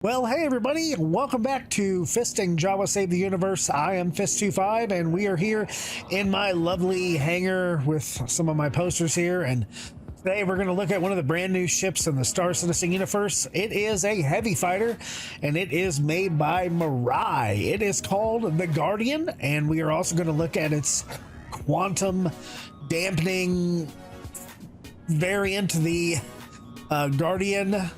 Well, hey everybody, welcome back to Fisting Java Save the Universe. I am Fist-25 and we are here in my lovely hangar with some of my posters here, and today we're going to look at one of the brand new ships in the Star Citizen universe. It is a heavy fighter and it is made by Mirai. It is called the Guardian, and we are also going to look at its quantum dampening variant, the Guardian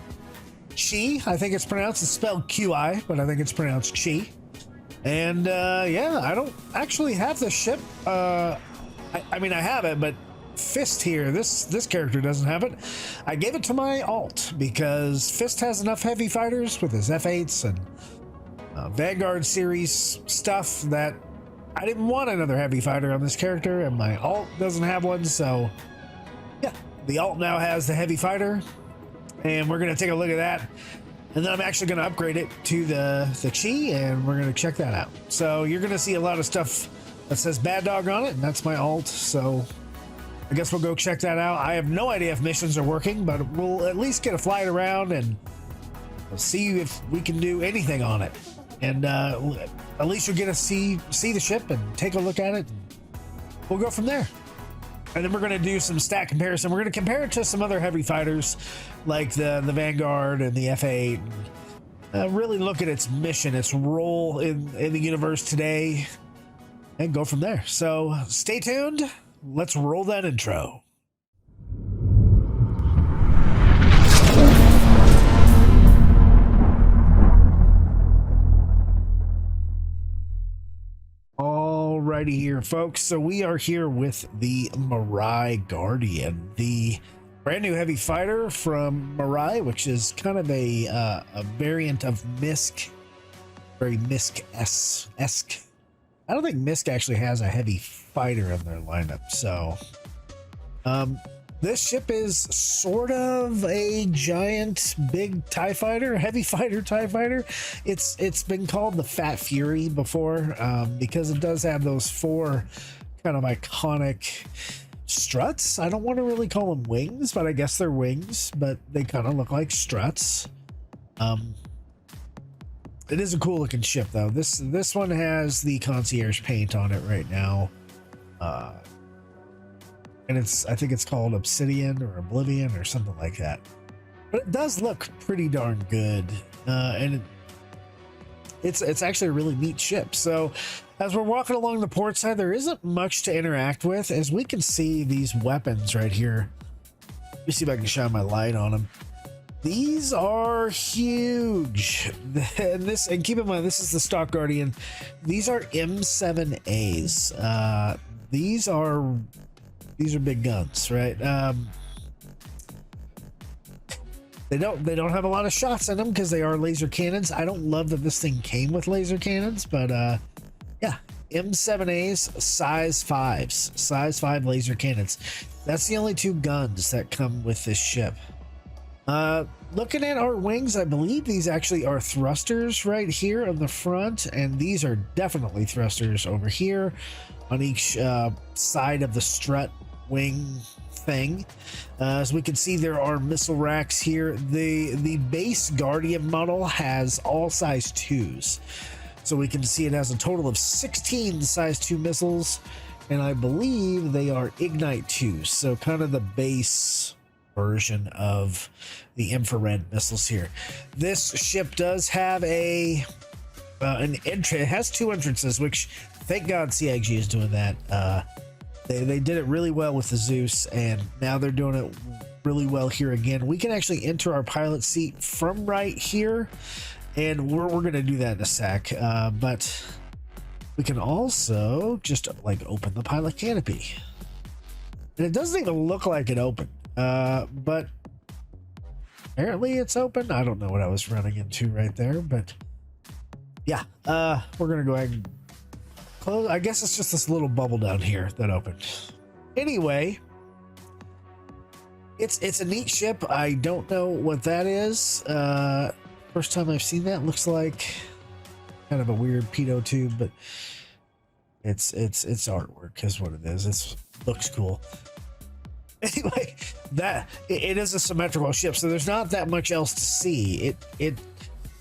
Chi, I think it's pronounced. It's spelled QI, but I think it's pronounced Chi. And yeah, I don't actually have this ship. I mean, I have it, but Fist here, this character doesn't have it. I gave it to my alt because Fist has enough heavy fighters with his F8s and Vanguard series stuff that I didn't want another heavy fighter on this character, and my alt doesn't have one. So yeah, the alt now has the heavy fighter, and we're going to take a look at that, and then I'm actually going to upgrade it to the Chi, and we're going to check that out. So you're going to see a lot of stuff that says Bad Dog on it, and that's my alt, so I guess we'll go check that out. I have no idea if missions are working, but we'll at least get a flight around and we'll see if we can do anything on it. And at least you'll get to see the ship and take a look at it, and we'll go from there. And then we're going to do some stat comparison. We're going to compare it to some other heavy fighters like the Vanguard and the F8. And, really look at its mission, its role in the universe today, and go from there. So stay tuned. Let's roll that intro. Alrighty here, folks. So we are here with the Mirai Guardian, the brand new heavy fighter from Mirai, which is kind of a variant of MISC, very MISC-esque. I don't think MISC actually has a heavy fighter in their lineup. So this ship is sort of a giant big TIE fighter, heavy fighter TIE fighter. It's been called the Fat Fury before because it does have those four kind of iconic struts. I don't want to really call them wings, but I guess they're wings, but they kind of look like struts. It is a cool looking ship though. This one has the concierge paint on it right now. And I think it's called Obsidian or Oblivion or something like that. But it does look pretty darn good. And it's actually a really neat ship. So as we're walking along the port side, there isn't much to interact with. As we can see these weapons right here. Let me see if I can shine my light on them. These are huge. And keep in mind, this is the stock Guardian. These are M7As. These are big guns, right? They don't have a lot of shots in them because they are laser cannons. I don't love that this thing came with laser cannons, but yeah, M7As, size 5 laser cannons. That's the only two guns that come with this ship. Looking at our wings, I believe these actually are thrusters right here on the front, and these are definitely thrusters over here on each side of the strut wing thing. As we can see, there are missile racks here. The base Guardian model has all size 2s, so we can see it has a total of 16 size 2 missiles, and I believe they are Ignite 2s, so kind of the base version of the infrared missiles here. This ship does have an entry. It has 2 entrances, which thank God CIG is doing that. They did it really well with the Zeus, and now they're doing it really well here again. We can actually enter our pilot seat from right here, and we're going to do that in a sec. But we can also just like open the pilot canopy, and it doesn't even look like it opened. But apparently it's open. I don't know what I was running into right there, but yeah, we're gonna go ahead and close. I guess it's just this little bubble down here that opened. Anyway, it's a neat ship. I don't know what that is. First time I've seen that. Looks like kind of a weird pitot tube, but it's artwork is what it is. It looks cool. Anyway, that it is a symmetrical ship, so there's not that much else to see. It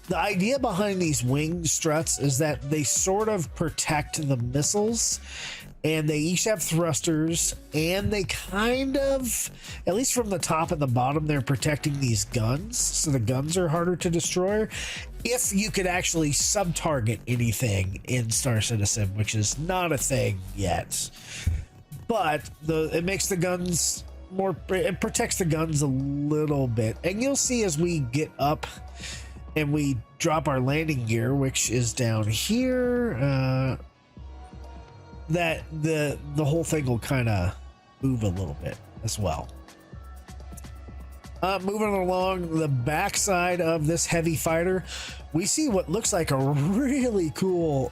The idea behind these wing struts is that they sort of protect the missiles, and they each have thrusters, and they kind of, at least from the top and the bottom, they're protecting these guns, so the guns are harder to destroy if you could actually sub-target anything in Star Citizen, which is not a thing yet. But it makes the guns more, it protects the guns a little bit, and you'll see as we get up and we drop our landing gear, which is down here, that the whole thing will kind of move a little bit as well. Moving along the backside of this heavy fighter, we see what looks like a really cool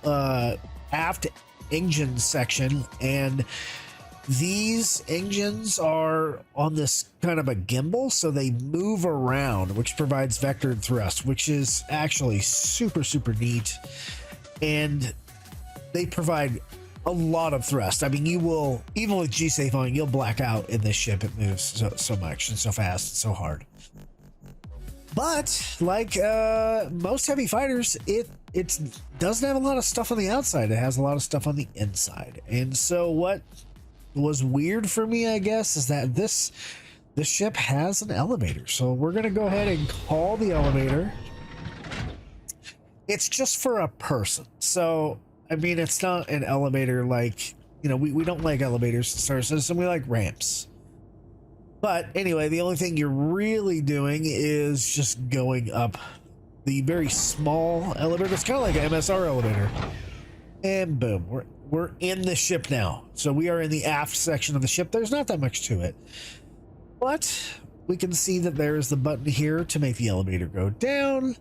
aft engine section, and these engines are on this kind of a gimbal, so they move around, which provides vectored thrust, which is actually super neat, and they provide a lot of thrust. I mean, you will, even with G-Safe on, you'll black out in this ship. It moves so much and so fast and so hard. But like most heavy fighters, it doesn't have a lot of stuff on the outside. It has a lot of stuff on the inside. And so what was weird for me, I guess, is that this ship has an elevator. So we're gonna go ahead and call the elevator. It's just for a person. So I mean, it's not an elevator like, you know, we don't like elevators in Star Citizen, we like ramps. But anyway, the only thing you're really doing is just going up the very small elevator. It's kind of like an MSR elevator. And boom, we're in the ship now. So we are in the aft section of the ship. There's not that much to it. But we can see that there's the button here to make the elevator go down.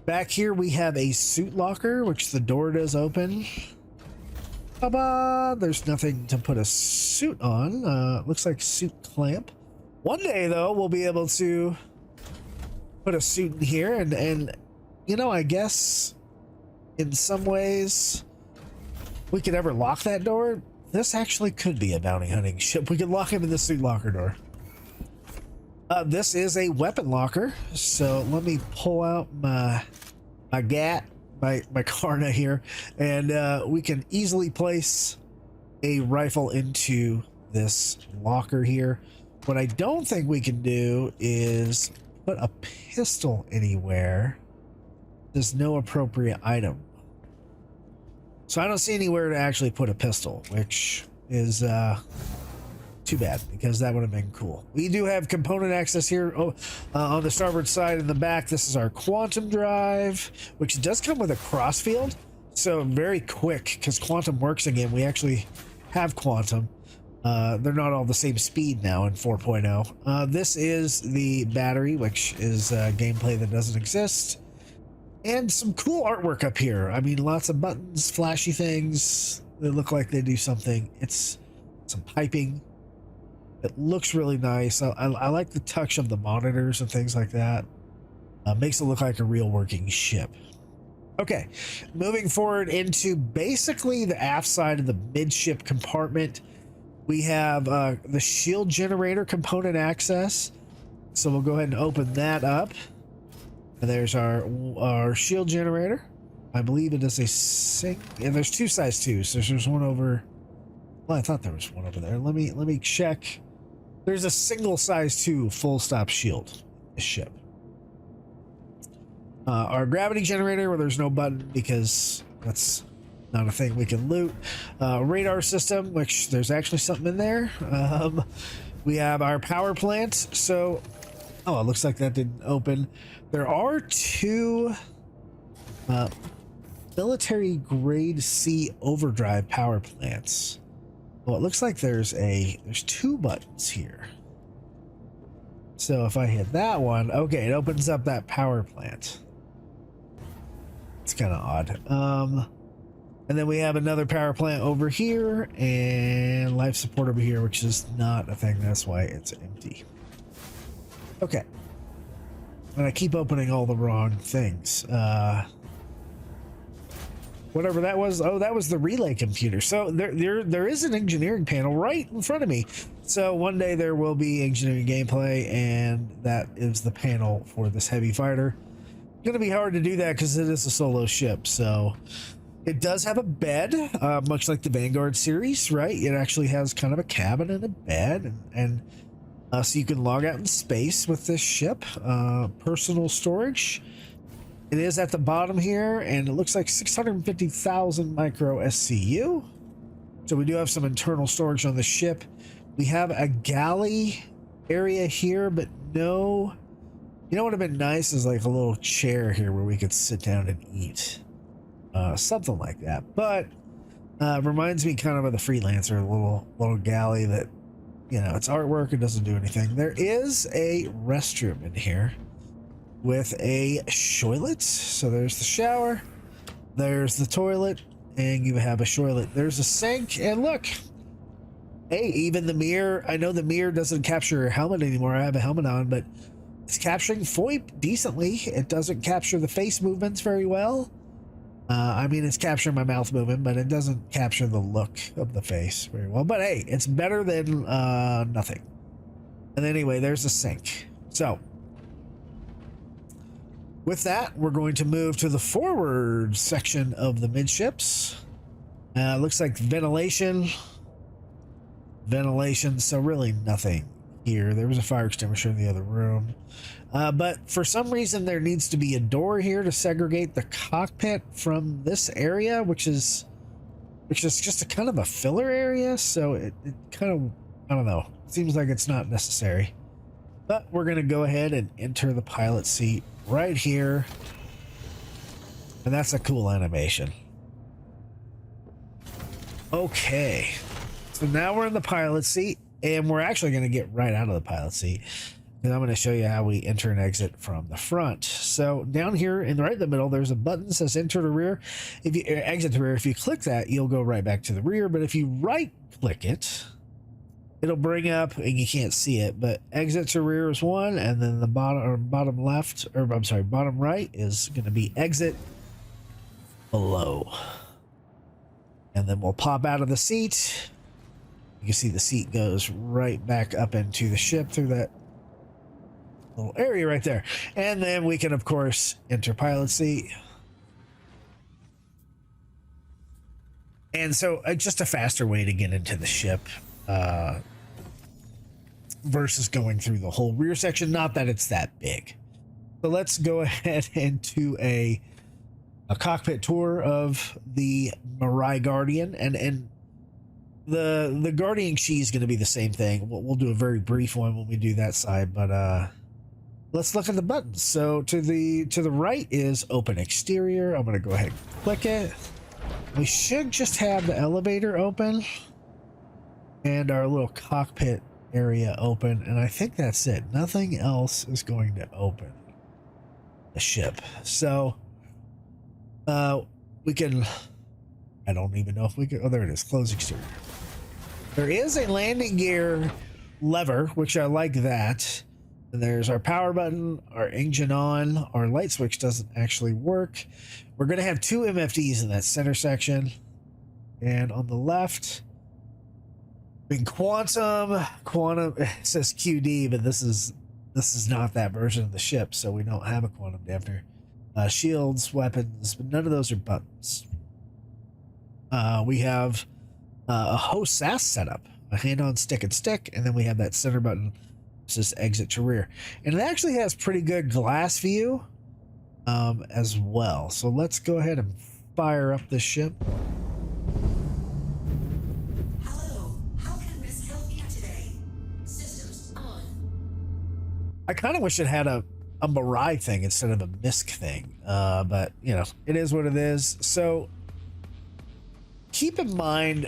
Back here we have a suit locker, which the door does open. Ta-da! There's nothing to put a suit on. Looks like suit clamp. One day though, we'll be able to put a suit in here, and you know, I guess in some ways we could ever lock that door. This actually could be a bounty hunting ship. We could lock him in the suit locker door. This is a weapon locker, so let me pull out my GAT, my Karna here, and we can easily place a rifle into this locker here. What I don't think we can do is put a pistol anywhere. There's no appropriate item, so I don't see anywhere to actually put a pistol, which is too bad, because that would have been cool. We do have component access here on the starboard side in the back. This is our quantum drive, which does come with a crossfield, so very quick, because quantum works again. We actually have quantum. They're not all the same speed now in 4.0. This is the battery, which is gameplay that doesn't exist, and some cool artwork up here. I mean, lots of buttons, flashy things that look like they do something. It's some piping. It looks really nice. I like the touch of the monitors and things like that. Makes it look like a real working ship. Okay, moving forward into basically the aft side of the midship compartment, we have the shield generator component access. So we'll go ahead and open that up. And there's our shield generator. I believe it is a sink, and there's two size 2s. So there's one over. Well, I thought there was one over there. Let me check. There's a single size 2 full stop shield this ship. Our gravity generator, where there's no button because that's not a thing we can loot. Radar system, which there's actually something in there. We have our power plant. So, oh, it looks like that didn't open. There are 2 military grade C overdrive power plants. Well, it looks like there's 2 buttons here. So if I hit that one, okay, it opens up that power plant. It's kind of odd. And then we have another power plant over here and life support over here, which is not a thing. That's why it's empty. Okay. And I keep opening all the wrong things. Whatever that was. Oh, that was the relay computer. So there is an engineering panel right in front of me. So one day there will be engineering gameplay, and that is the panel for this heavy fighter. going to be hard to do that because it is a solo ship. So it does have a bed, much like the Vanguard series, right? It actually has kind of a cabin and a bed, and so you can log out in space with this ship. Personal storage. It is at the bottom here, and it looks like 650,000 micro SCU. So we do have some internal storage on the ship. We have a galley area here, but no. You know what would have been nice is like a little chair here where we could sit down and eat. Something like that. But reminds me kind of the Freelancer, a little galley that, you know, it's artwork, it doesn't do anything. There is a restroom in here with a toilet. So there's the shower, there's the toilet, and you have a toilet. There's a sink, and look, hey, even the mirror. I know the mirror doesn't capture a helmet anymore. I have a helmet on, but it's capturing VoIP decently. It doesn't capture the face movements very well. I mean, it's capturing my mouth movement, but it doesn't capture the look of the face very well. But hey, it's better than nothing. And anyway, there's a sink. So with that, we're going to move to the forward section of the midships. Looks like ventilation, so really nothing here. There was a fire extinguisher in the other room, but for some reason there needs to be a door here to segregate the cockpit from this area, which is just a kind of a filler area. So it kind of, I don't know, seems like it's not necessary. But we're going to go ahead and enter the pilot seat right here. And that's a cool animation. Okay. So now we're in the pilot seat, and we're actually going to get right out of the pilot seat. And I'm going to show you how we enter and exit from the front. So down here right in the middle, there's a button that says enter to rear. If you exit to rear, if you click that, you'll go right back to the rear. But if you right click it, it'll bring up, and you can't see it, but exit to rear is one, and then the bottom left, or I'm sorry, bottom right is going to be exit below. And then we'll pop out of the seat. You can see the seat goes right back up into the ship through that little area right there. And then we can, of course, enter pilot seat. And so just a faster way to get into the ship. Versus going through the whole rear section. Not that it's that big. So let's go ahead and do a cockpit tour of the Mirai Guardian, and the Guardian Qi is going to be the same thing. We'll do a very brief one when we do that side, but let's look at the buttons. So to the right is open exterior. I'm going to go ahead and click it. We should just have the elevator open and our little cockpit area open, and I think that's it. Nothing else is going to open the ship. So we can, I don't even know if we can, oh, there it is, close exterior. There is a landing gear lever, which I like that. And there's our power button, our engine on, our light switch doesn't actually work. We're going to have two MFDs in that center section, and on the left, in quantum, it says QD, but this is not that version of the ship, so we don't have a quantum dampener. Shields, weapons, but none of those are buttons. We have a host SAS setup, a hand-on stick and stick, and then we have that center button, which is exit to rear. And it actually has pretty good glass view as well. So let's go ahead and fire up this ship. I kind of wish it had a Mirai thing instead of a MISC thing, but you know, it is what it is. So keep in mind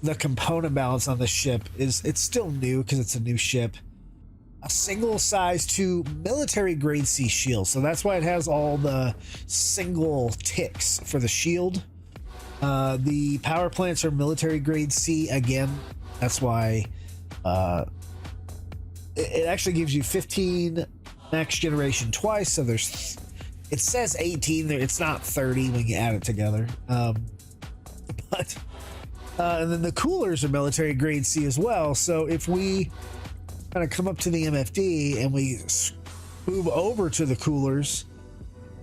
the component balance on the ship it's still new because it's a new ship. A single size 2 military grade C shield, so that's why it has all the single ticks for the shield. The power plants are military grade C again. That's why it actually gives you 15 max generation twice, so it says 18 there, it's not 30 when you add it together. But and then the coolers are military grade C as well, so if we kind of come up to the MFD and we move over to the coolers,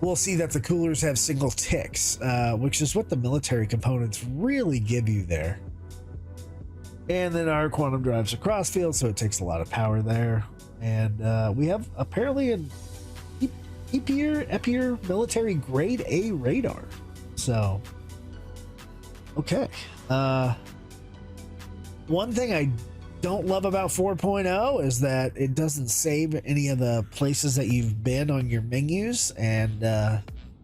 we'll see that the coolers have single ticks, which is what the military components really give you there. And then our quantum drives a crossfield, so it takes a lot of power there. And we have apparently an Epier military grade A radar. So, okay. One thing I don't love about 4.0 is that it doesn't save any of the places that you've been on your menus, and but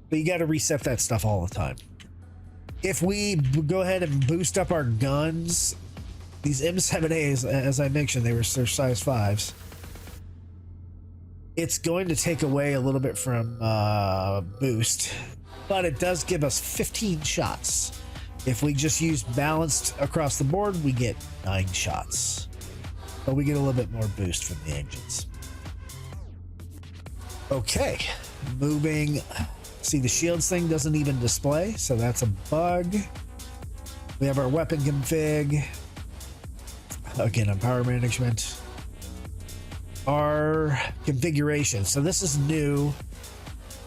you got to reset that stuff all the time. If we go ahead and boost up our guns, these M7As, as I mentioned, they're size 5s. It's going to take away a little bit from boost, but it does give us 15 shots. If we just use balanced across the board, we get 9 shots, but we get a little bit more boost from the engines. Okay, moving. See, the shields thing doesn't even display, so that's a bug. We have our weapon config. Again, on power management. Our configuration. So this is new.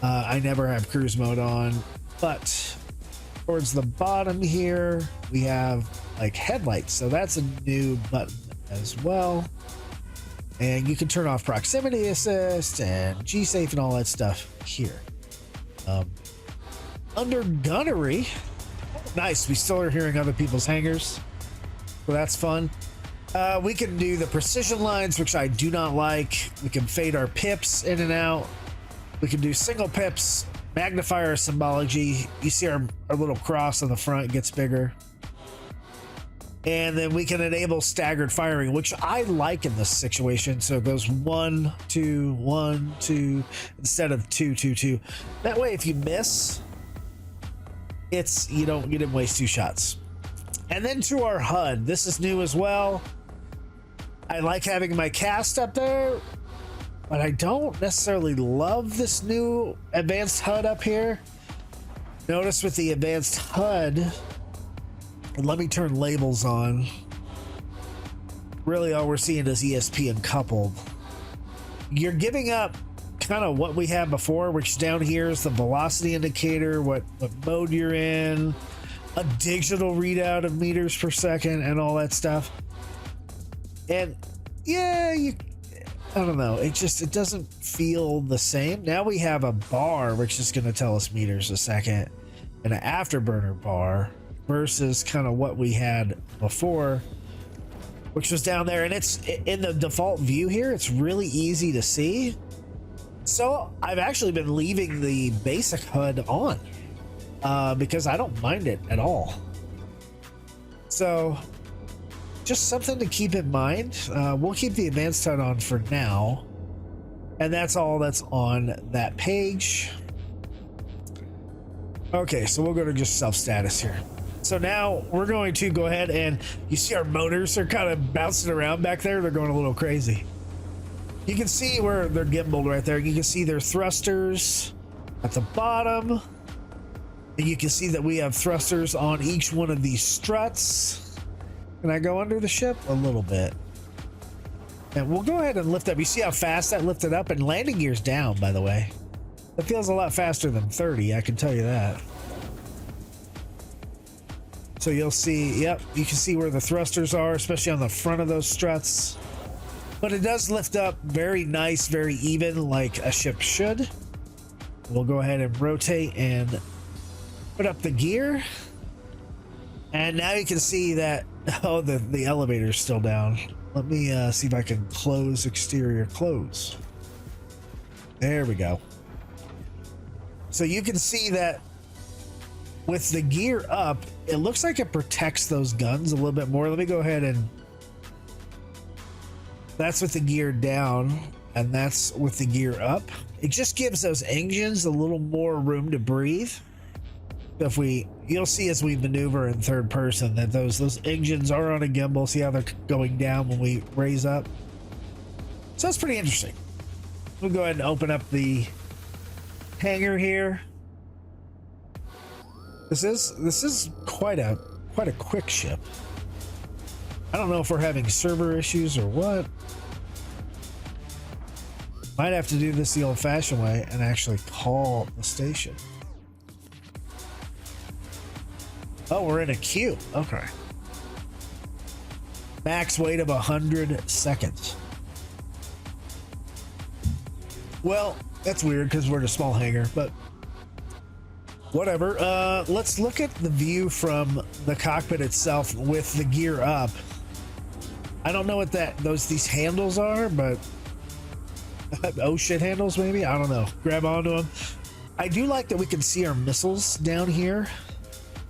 I never have cruise mode on, but towards the bottom here, we have like headlights. So that's a new button as well. And you can turn off proximity assist and G-safe and all that stuff here. Under gunnery, nice. We still are hearing other people's hangars, so that's fun. We can do the precision lines, which I do not like. We can fade our pips in and out. We can do single pips, magnify our symbology. You see our little cross on the front gets bigger. And then we can enable staggered firing, which I like in this situation. So it goes 1, 2, 1, 2, instead of 2, 2, 2. That way, if you miss, it's you didn't waste 2 shots. And then to our HUD, this is new as well. I like having my cast up there, but I don't necessarily love this new advanced HUD up here. Notice with the advanced HUD, and let me turn labels on. Really all we're seeing is ESP and coupled. You're giving up kind of what we had before, which down here is the velocity indicator, what mode you're in, a digital readout of meters per second and all that stuff. And yeah, I don't know, it doesn't feel the same. Now we have a bar which is going to tell us meters a second, and an afterburner bar versus kind of what we had before, which was down there. And it's in the default view here, it's really easy to see. So I've actually been leaving the basic HUD on because I don't mind it at all. So just something to keep in mind. We'll keep the advanced HUD on for now, and that's all that's on that page. Okay, so we'll go to just self status here. So now we're going to go ahead, and you see our motors are kind of bouncing around back there. They're going a little crazy. You can see where they're gimbaled right there. You can see their thrusters at the bottom, and you can see that we have thrusters on each one of these struts. Can I go under the ship? A little bit. And we'll go ahead and lift up. You see how fast that lifted up? And landing gear's down, by the way. That feels a lot faster than 30, I can tell you that. So you'll see, yep, you can see where the thrusters are, especially on the front of those struts. But it does lift up very nice, very even, like a ship should. We'll go ahead and rotate and put up the gear. And now you can see that, oh, the elevator's still down. Let me see if I can close exterior close. There we go. So you can see that with the gear up, it looks like it protects those guns a little bit more. Let me go ahead and... That's with the gear down, and that's with the gear up. It just gives those engines a little more room to breathe. If you'll see as we maneuver in third person that those engines are on a gimbal. See how they're going down when we raise up? So that's pretty interesting. We'll go ahead and open up the hangar here. This is quite a quick ship. I don't know if we're having server issues or what. Might have to do this the old-fashioned way and actually call the station. Oh, we're in a queue. Okay. Max wait of 100 seconds. Well, that's weird because we're in a small hangar, but whatever. Let's look at the view from the cockpit itself with the gear up. I don't know what these handles are, but oh shit handles maybe? I don't know. Grab onto them. I do like that we can see our missiles down here,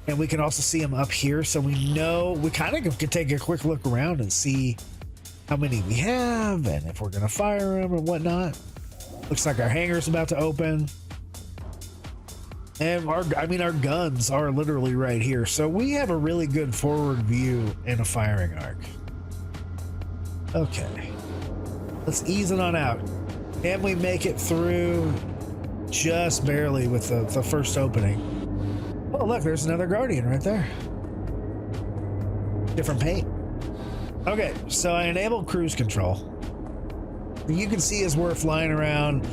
and we can also see them up here, so we know we kind of can take a quick look around and see how many we have and if we're gonna fire them or whatnot. Looks like our hangar's about to open, and our guns are literally right here, so we have a really good forward view and a firing arc. Okay, let's ease it on out. Can we make it through just barely with the first opening? Oh, look, there's another Guardian right there. Different paint. Okay, so I enabled cruise control. You can see as we're flying around,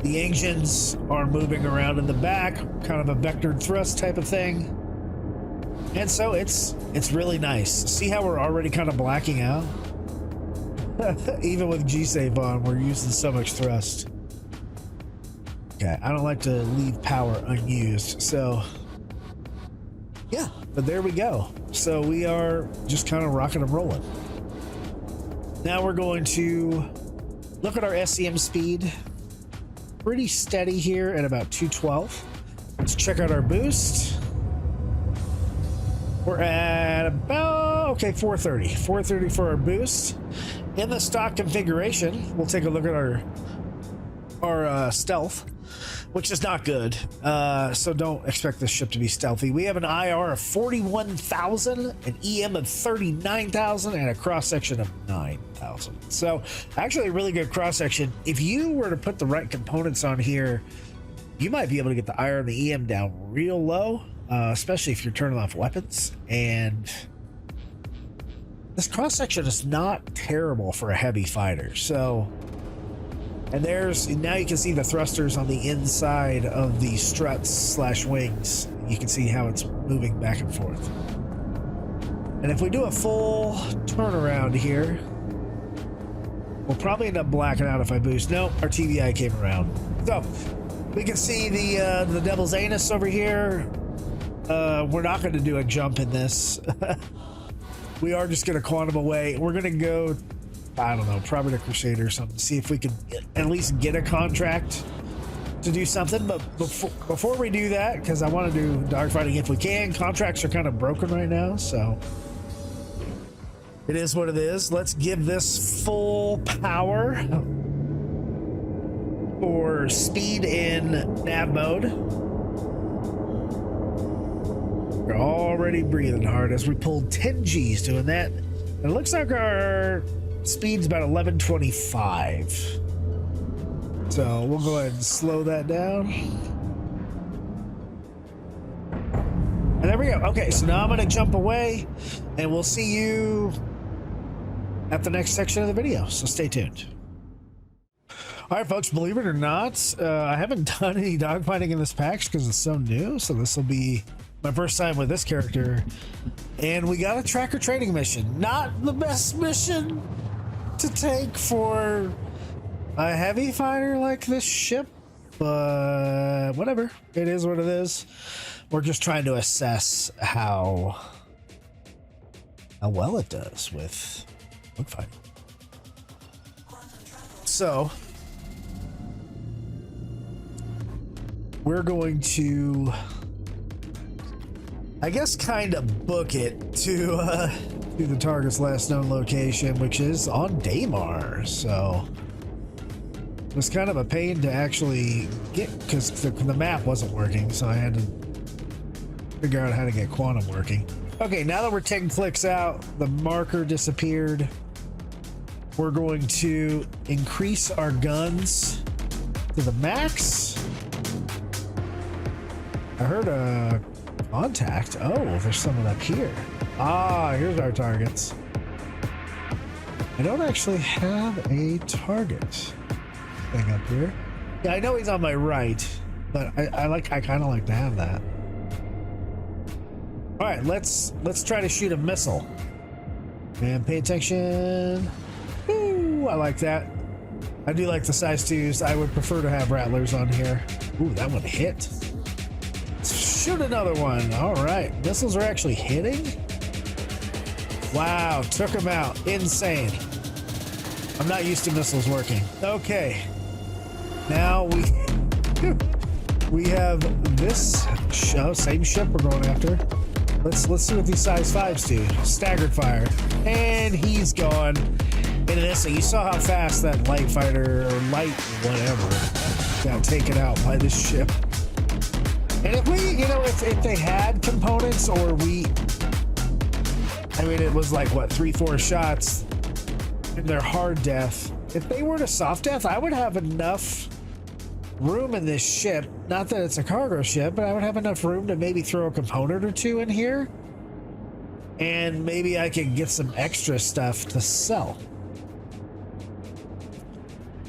the engines are moving around in the back, kind of a vectored thrust type of thing. And so it's really nice. See how we're already kind of blacking out? Even with G-Save on, we're using so much thrust. Okay, I don't like to leave power unused, so yeah, but there we go. So we are just kind of rocking and rolling. Now we're going to look at our SCM speed. Pretty steady here at about 212. Let's check out our boost. We're at about, okay, 430. 430 for our boost. In the stock configuration, we'll take a look at our stealth, which is not good. So don't expect this ship to be stealthy. We have an IR of 41,000, an EM of 39,000, and a cross-section of 9,000. So actually a really good cross-section. If you were to put the right components on here, you might be able to get the IR and the EM down real low, especially if you're turning off weapons. And this cross-section is not terrible for a heavy fighter. So, and now you can see the thrusters on the inside of the struts slash wings. You can see how it's moving back and forth. And if we do a full turnaround here, we'll probably end up blacking out if I boost. Nope, our TVI came around. So we can see the Devil's Anus over here. We're not going to do a jump in this. We are just going to quantum away. We're going to go, I don't know, probably to Crusader or something, see if we can at least get a contract to do something. But before we do that, because I want to do dogfighting if we can, contracts are kind of broken right now, so it is what it is. Let's give this full power for speed in nav mode. We're already breathing hard as we pulled 10 G's doing that. And it looks like our speed's about 1125. So we'll go ahead and slow that down. And there we go. Okay, so now I'm going to jump away and we'll see you at the next section of the video. So stay tuned. All right, folks, believe it or not, I haven't done any dogfighting in this patch because it's so new. So this will be my first time with this character, and we got a tracker training mission. Not the best mission to take for a heavy fighter like this ship, but whatever. It is what it is. We're just trying to assess how well it does with dogfighting. So we're going to, I guess, kind of book it to the target's last known location, which is on Daymar. So it was kind of a pain to actually get, because the map wasn't working, so I had to figure out how to get Quantum working. Okay, now that we're 10 clicks out, the marker disappeared. We're going to increase our guns to the max. I heard a contact. Oh, there's someone up here. Ah, here's our targets. I don't actually have a target. thing up here. Yeah, I know he's on my right, but I kind of like to have that. All right, let's try to shoot a missile. And pay attention. Ooh, I like that. I do like the size 2s. I would prefer to have rattlers on here. Ooh, that one hit. Let's shoot another one. All right, missiles are actually hitting. Wow, took him out. Insane. I'm not used to missiles working. Okay, now we have this same ship we're going after. Let's see what these size 5s do. Staggered fire, and he's gone. In an instant, you saw how fast that light fighter or light whatever got taken out by this ship. And if we, if they had components, or it was like what, 3-4 shots in their hard death. If they were to soft death, I would have enough room in this ship. Not that it's a cargo ship, but I would have enough room to maybe throw a component or two in here, and maybe I could get some extra stuff to sell.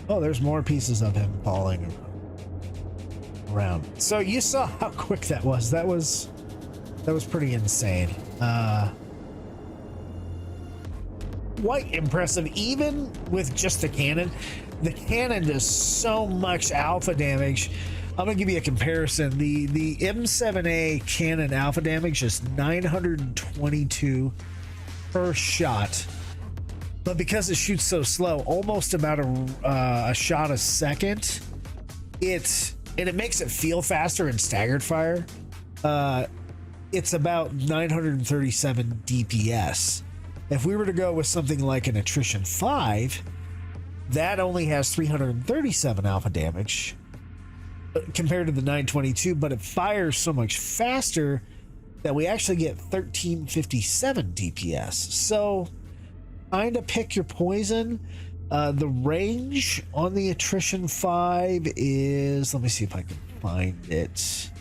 Oh, there's more pieces of him falling around. So you saw how quick that was. That was pretty insane. Quite impressive, even with just the cannon. The cannon does so much alpha damage. I'm gonna give you a comparison. The M7A cannon alpha damage is 922 per shot, but because it shoots so slow, almost about a shot a second, it makes it feel faster in staggered fire. It's about 937 DPS. If we were to go with something like an attrition 5, that only has 337 alpha damage compared to the 922, but it fires so much faster that we actually get 1357 DPS. So kind of pick your poison. The range on the attrition 5 is, let me see if I can find it.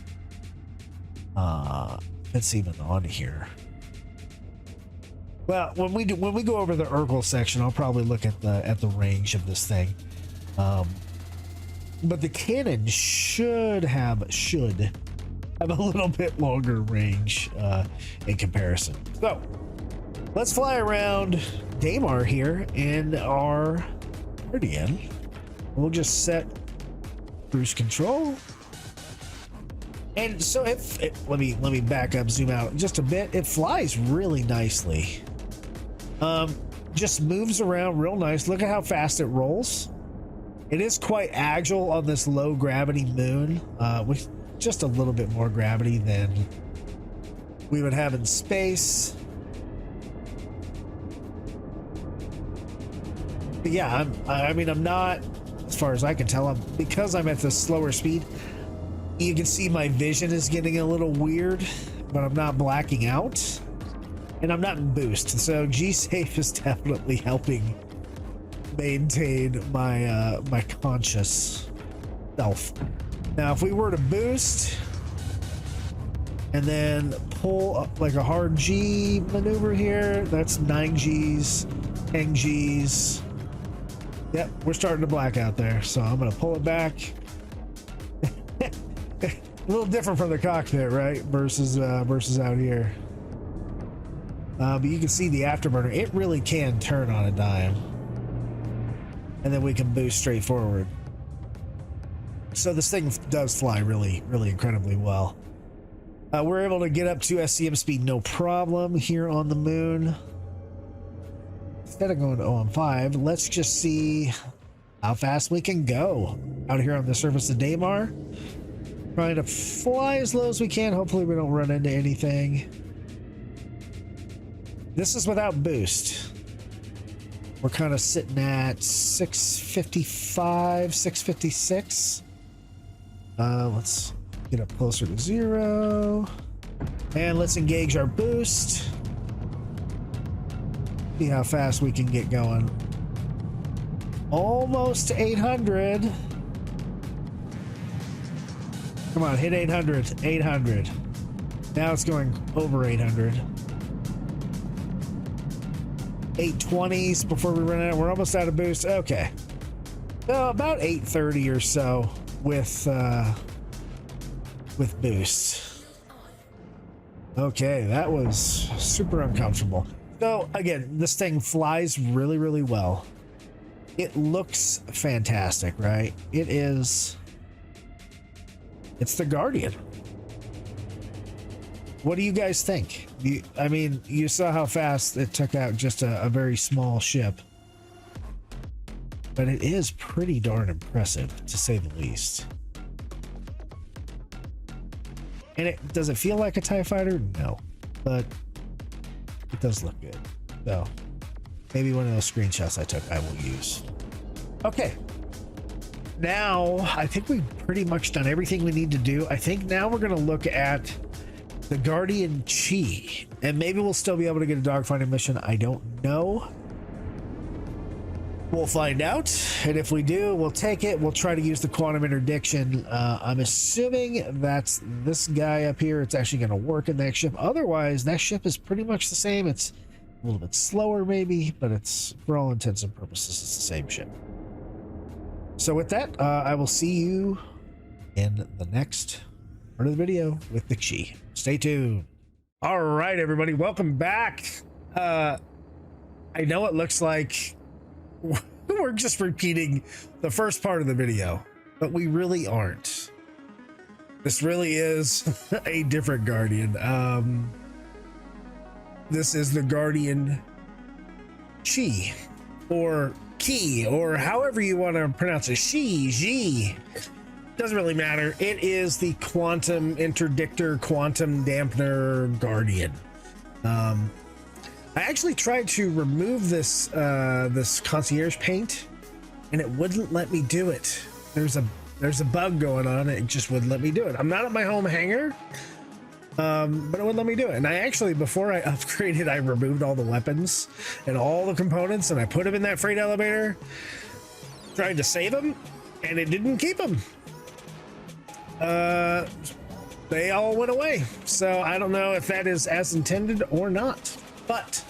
It's even on here. Well, when we go over the Erkul section, I'll probably look at the range of this thing. But the cannon should have a little bit longer range in comparison. So let's fly around Daymar here in our Guardian. We'll just set cruise control. And so let me back up, zoom out just a bit. It flies really nicely. Just moves around real nice. Look at how fast it rolls. It is quite agile on this low gravity moon, with just a little bit more gravity than we would have in space. But yeah, I'm not, as far as I can tell, because I'm at the slower speed, you can see my vision is getting a little weird, but I'm not blacking out, and I'm not in boost. So G-Safe is definitely helping maintain my my conscious self. Now, if we were to boost and then pull up like a hard G maneuver here, that's 9 Gs, 10 Gs. Yep, we're starting to black out there, so I'm gonna pull it back. A little different from the cockpit, right? Versus out here. But you can see the afterburner. It really can turn on a dime. And then we can boost straight forward. So this thing does fly really, really incredibly well. We're able to get up to SCM speed no problem here on the moon. Instead of going to OM5, let's just see how fast we can go out here on the surface of Daymar. Trying to fly as low as we can. Hopefully we don't run into anything. This is without boost. We're kind of sitting at 655, 656. Let's get up closer to 0. And let's engage our boost. See how fast we can get going. Almost to 800. Come on, hit 800, 800. Now it's going over 800. 820s before we run out. We're almost out of boost. Okay. about 830 or so with boost. Okay, that was super uncomfortable. So again, this thing flies really, really well. It looks fantastic, right? It's the Guardian. What do you guys think? I mean, you saw how fast it took out just a very small ship. But it is pretty darn impressive, to say the least. And does it feel like a TIE fighter? No, but it does look good. So maybe one of those screenshots I took I will use. Okay. Now, I think we've pretty much done everything we need to do. I think now we're going to look at the Guardian Chi. And maybe we'll still be able to get a dogfighting mission. I don't know. We'll find out, and if we do, we'll take it. We'll try to use the Quantum Interdiction. I'm assuming that's this guy up here. It's actually going to work in that ship. Otherwise, that ship is pretty much the same. It's a little bit slower, maybe, but it's, for all intents and purposes, it's the same ship. So with that, I will see you in the next part of the video with the Chi. Stay tuned. All right, everybody, welcome back. I know it looks like we're just repeating the first part of the video, but we really aren't. This really is a different Guardian. This is the Guardian Chi, or Ki, or however you want to pronounce it. Ji. Doesn't really matter. It is the Quantum Interdictor, Quantum Dampener Guardian. I actually tried to remove this this concierge paint, and it wouldn't let me do it. There's a bug going on. It just wouldn't let me do it. I'm not at my home hangar, but it wouldn't let me do it. And I actually, before I upgraded, I removed all the weapons and all the components, and I put them in that freight elevator, tried to save them, and it didn't keep them. They all went away. So I don't know if that is as intended or not. But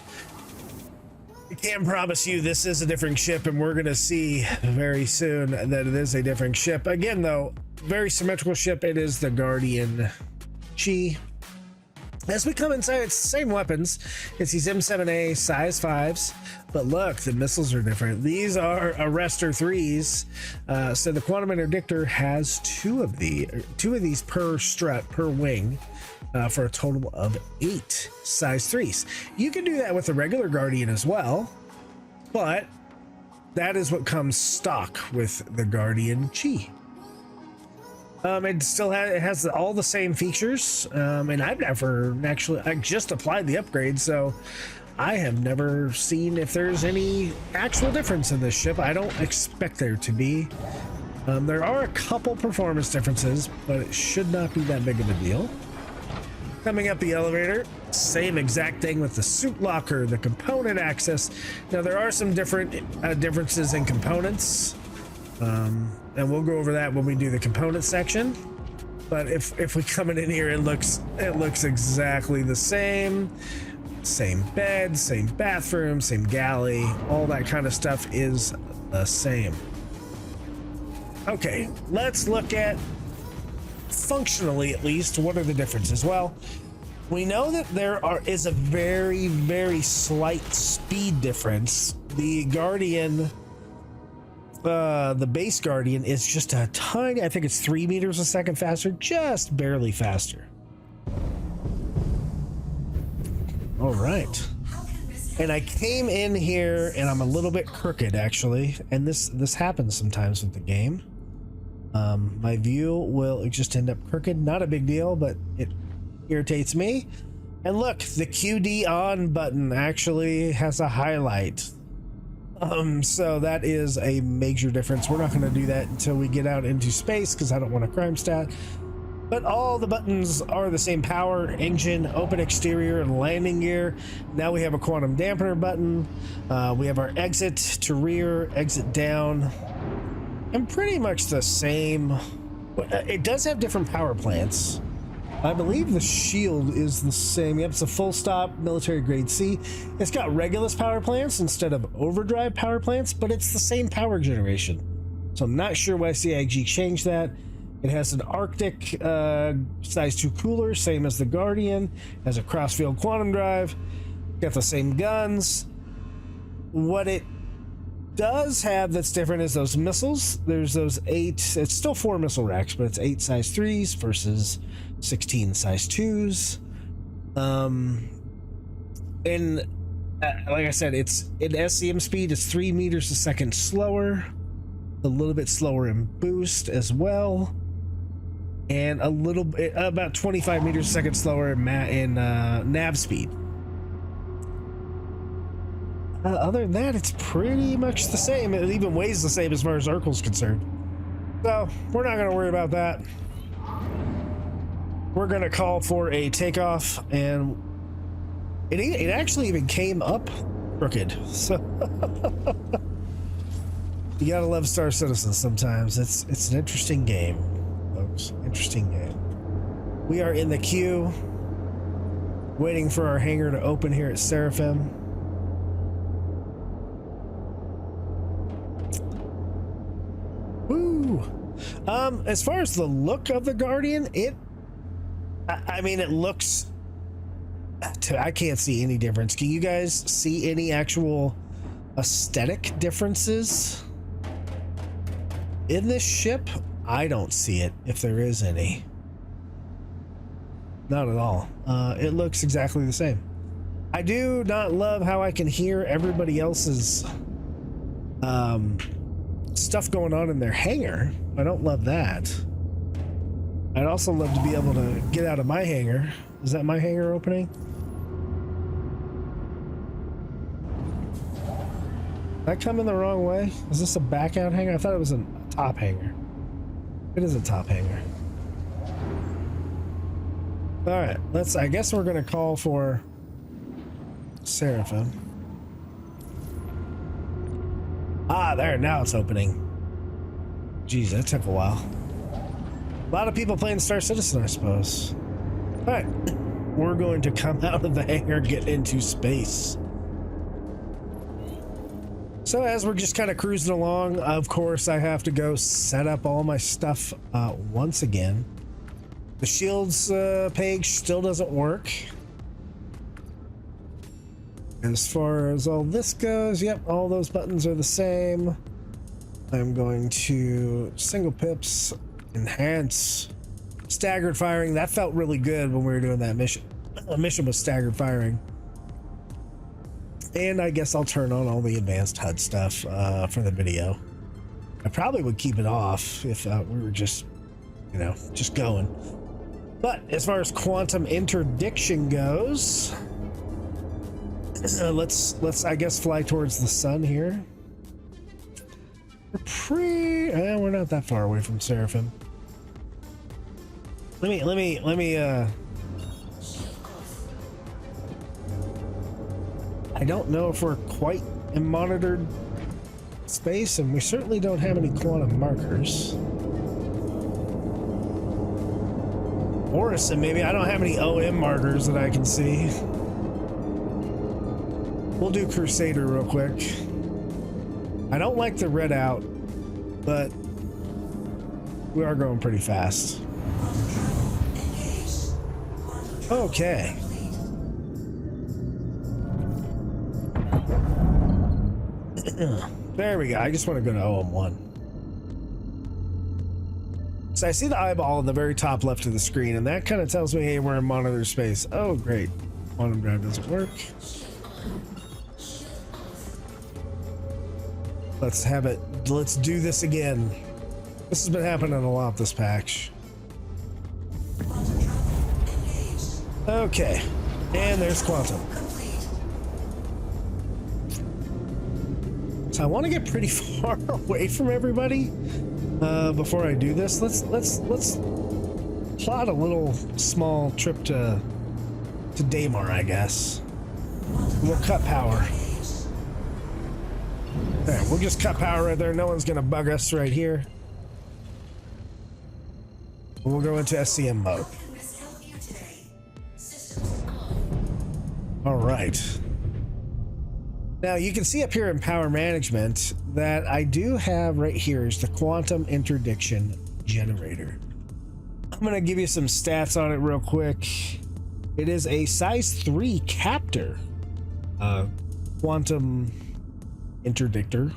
I can promise you this is a different ship, and we're going to see very soon that it is a different ship. Again, though, very symmetrical ship. It is the Guardian Chi. As we come inside, it's the same weapons. It's these M7A size 5s, but look, the missiles are different. These are Arrestor 3s. So the Quantum Interdictor has two of these per strut, per wing. For a total of 8 size 3s. You can do that with the regular Guardian as well, but that is what comes stock with the Guardian Chi. It still has all the same features, and I've never actually, I just applied the upgrade, so I have never seen if there's any actual difference in this ship. I don't expect there to be. There are a couple performance differences, but it should not be that big of a deal. Coming up the elevator, same exact thing with the suit locker, the component access. Now there are some differences in components, and we'll go over that when we do the component section. But if we come in here, it looks exactly the same. Same bed, same bathroom, same galley, all that kind of stuff is the same. Okay, let's look at, functionally at least, what are the differences? Well, we know that there is a very, very slight speed difference. The Guardian, the base Guardian, is just a tiny, I think it's 3 meters a second faster, just barely faster. All right. And I came in here and I'm a little bit crooked actually, and this happens sometimes with the game. My view will just end up crooked. Not a big deal, but it irritates me. And look, the QD on button actually has a highlight. So that is a major difference. We're not going to do that until we get out into space because I don't want a crime stat. But all the buttons are the same: power, engine, open exterior, and landing gear. Now we have a quantum dampener button. We have our exit to rear, exit down. And pretty much the same. It does have different power plants. I believe the shield is the same. Yep, it's a full stop military grade C. It's got Regulus power plants instead of overdrive power plants, but it's the same power generation. So I'm not sure why CIG changed that. It has an Arctic size 2 cooler, same as the Guardian. Has a crossfield quantum drive. Got the same guns. What it does have that's different is those missiles. There's those 8, it's still 4 missile racks, but it's 8 size 3s versus 16 size 2s. And like I said, it's in SCM speed, it's 3 meters a second slower, a little bit slower in boost as well, and a little bit about 25 meters a second slower in nav speed. Other than that, it's pretty much the same. It even weighs the same as far as Erkul's concerned. So we're not going to worry about that. We're going to call for a takeoff, and it actually even came up crooked. So you gotta love Star Citizen sometimes. It's an interesting game, folks. Interesting game. We are in the queue, waiting for our hangar to open here at Seraphim. Woo! As far as the look of the Guardian, I mean, it looks... I can't see any difference. Can you guys see any actual aesthetic differences in this ship? I don't see it, if there is any. Not at all. It looks exactly the same. I do not love how I can hear everybody else's stuff going on in their hangar. I don't love that. I'd also love to be able to get out of my hangar. Is that my hangar opening? Did I come in the wrong way? Is this a back out hangar? I thought it was a top hangar. It is a top hangar. All right, I guess we're gonna call for Seraphim. Ah, there, now it's opening. Jeez, that took a while. A lot of people playing Star Citizen, I suppose. All right, we're going to come out of the hangar, get into space. So as we're just kind of cruising along, of course, I have to go set up all my stuff once again. The shields page still doesn't work. As far as all this goes, yep, all those buttons are the same. I'm going to single pips, enhance, staggered firing. That felt really good when we were doing that mission. The mission was staggered firing. And I guess I'll turn on all the advanced HUD stuff for the video. I probably would keep it off if we were just, you know, just going. But as far as Quantum Interdiction goes, let's I guess fly towards the sun here. We're not that far away from Seraphim. Let me I don't know if we're quite in monitored space, and we certainly don't have any quantum markers. Orison, maybe. I don't have any OM markers that I can see. We'll do Crusader real quick. I don't like the red out, but we are going pretty fast. Okay. There we go. I just want to go to OM1. So I see the eyeball in the very top left of the screen, and that kind of tells me, hey, we're in monitor space. Oh, great. Quantum drive doesn't work. Let's have it. Let's do this again. This has been happening a lot this patch. Okay. And there's Quantum. So I want to get pretty far away from everybody before I do this. Let's plot a little small trip to Daymar, I guess. We'll cut power. There, we'll just cut power right there. No one's gonna bug us right here. We'll go into SCM mode. All right. Now you can see up here in power management that I do have right here is the Quantum Interdiction generator. I'm going to give you some stats on it real quick. It is a size 3 captor quantum interdictor.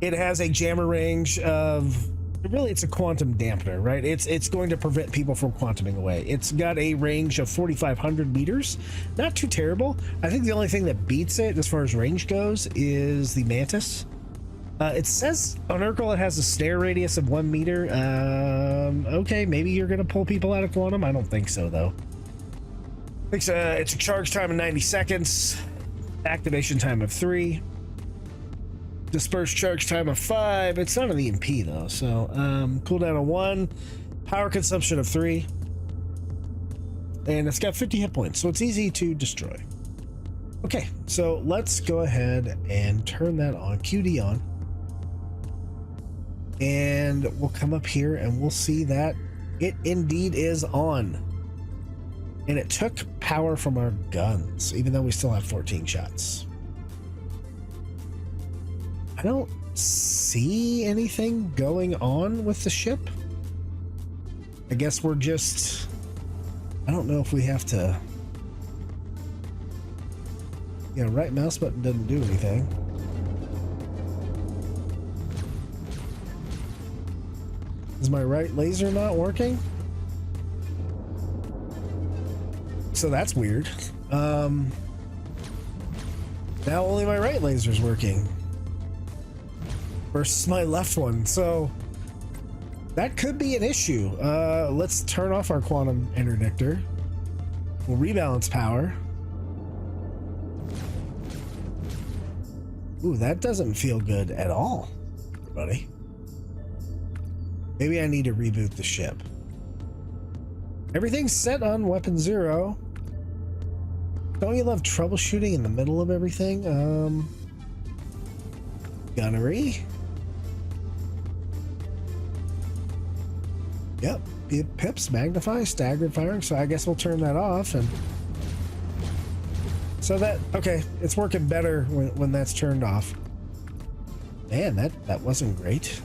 It has a jammer range of, really it's a quantum dampener, right? It's going to prevent people from quantuming away. It's got a range of 4,500 meters. Not too terrible. I think the only thing that beats it as far as range goes is the Mantis. It says on Erkul it has a snare radius of 1 meter. Okay, maybe you're gonna pull people out of quantum. I don't think so though. It's a charge time of 90 seconds, activation time of 3, dispersed charge time of 5. It's not an EMP though, so cooldown of 1, power consumption of 3, and it's got 50 hit points, so it's easy to destroy. Okay, so let's go ahead and turn that on, QD on, and we'll come up here and we'll see that it indeed is on. And it took power from our guns, even though we still have 14 shots. I don't see anything going on with the ship. I guess we're just, I don't know if we have to, yeah, right mouse button doesn't do anything. Is my right laser not working? So that's weird. Now only my right laser's working versus my left one, so that could be an issue. Let's turn off our quantum interdictor. We'll rebalance power. Ooh, that doesn't feel good at all, buddy. Maybe I need to reboot the ship. Everything's set on weapon 0. Don't you love troubleshooting in the middle of everything? Gunnery. Yep, pips, magnify, staggered firing. So I guess we'll turn that off. And so that, okay, it's working better when that's turned off. Man, that wasn't great.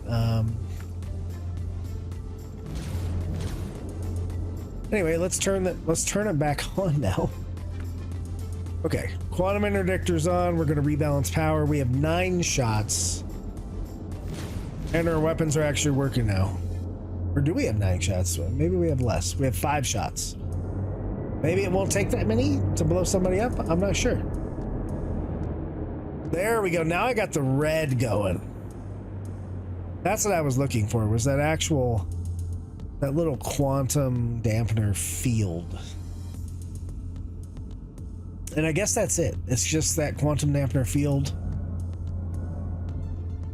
Anyway, let's turn it back on now. Okay, quantum interdictor's on. We're going to rebalance power. We have 9 shots, and our weapons are actually working now. Or do we have 9 shots? Maybe we have less. We have 5 shots. Maybe it won't take that many to blow somebody up. I'm not sure. There we go. Now I got the red going. That's what I was looking for, was that actual, that little quantum dampener field. And I guess that's it. It's just that quantum dampener field.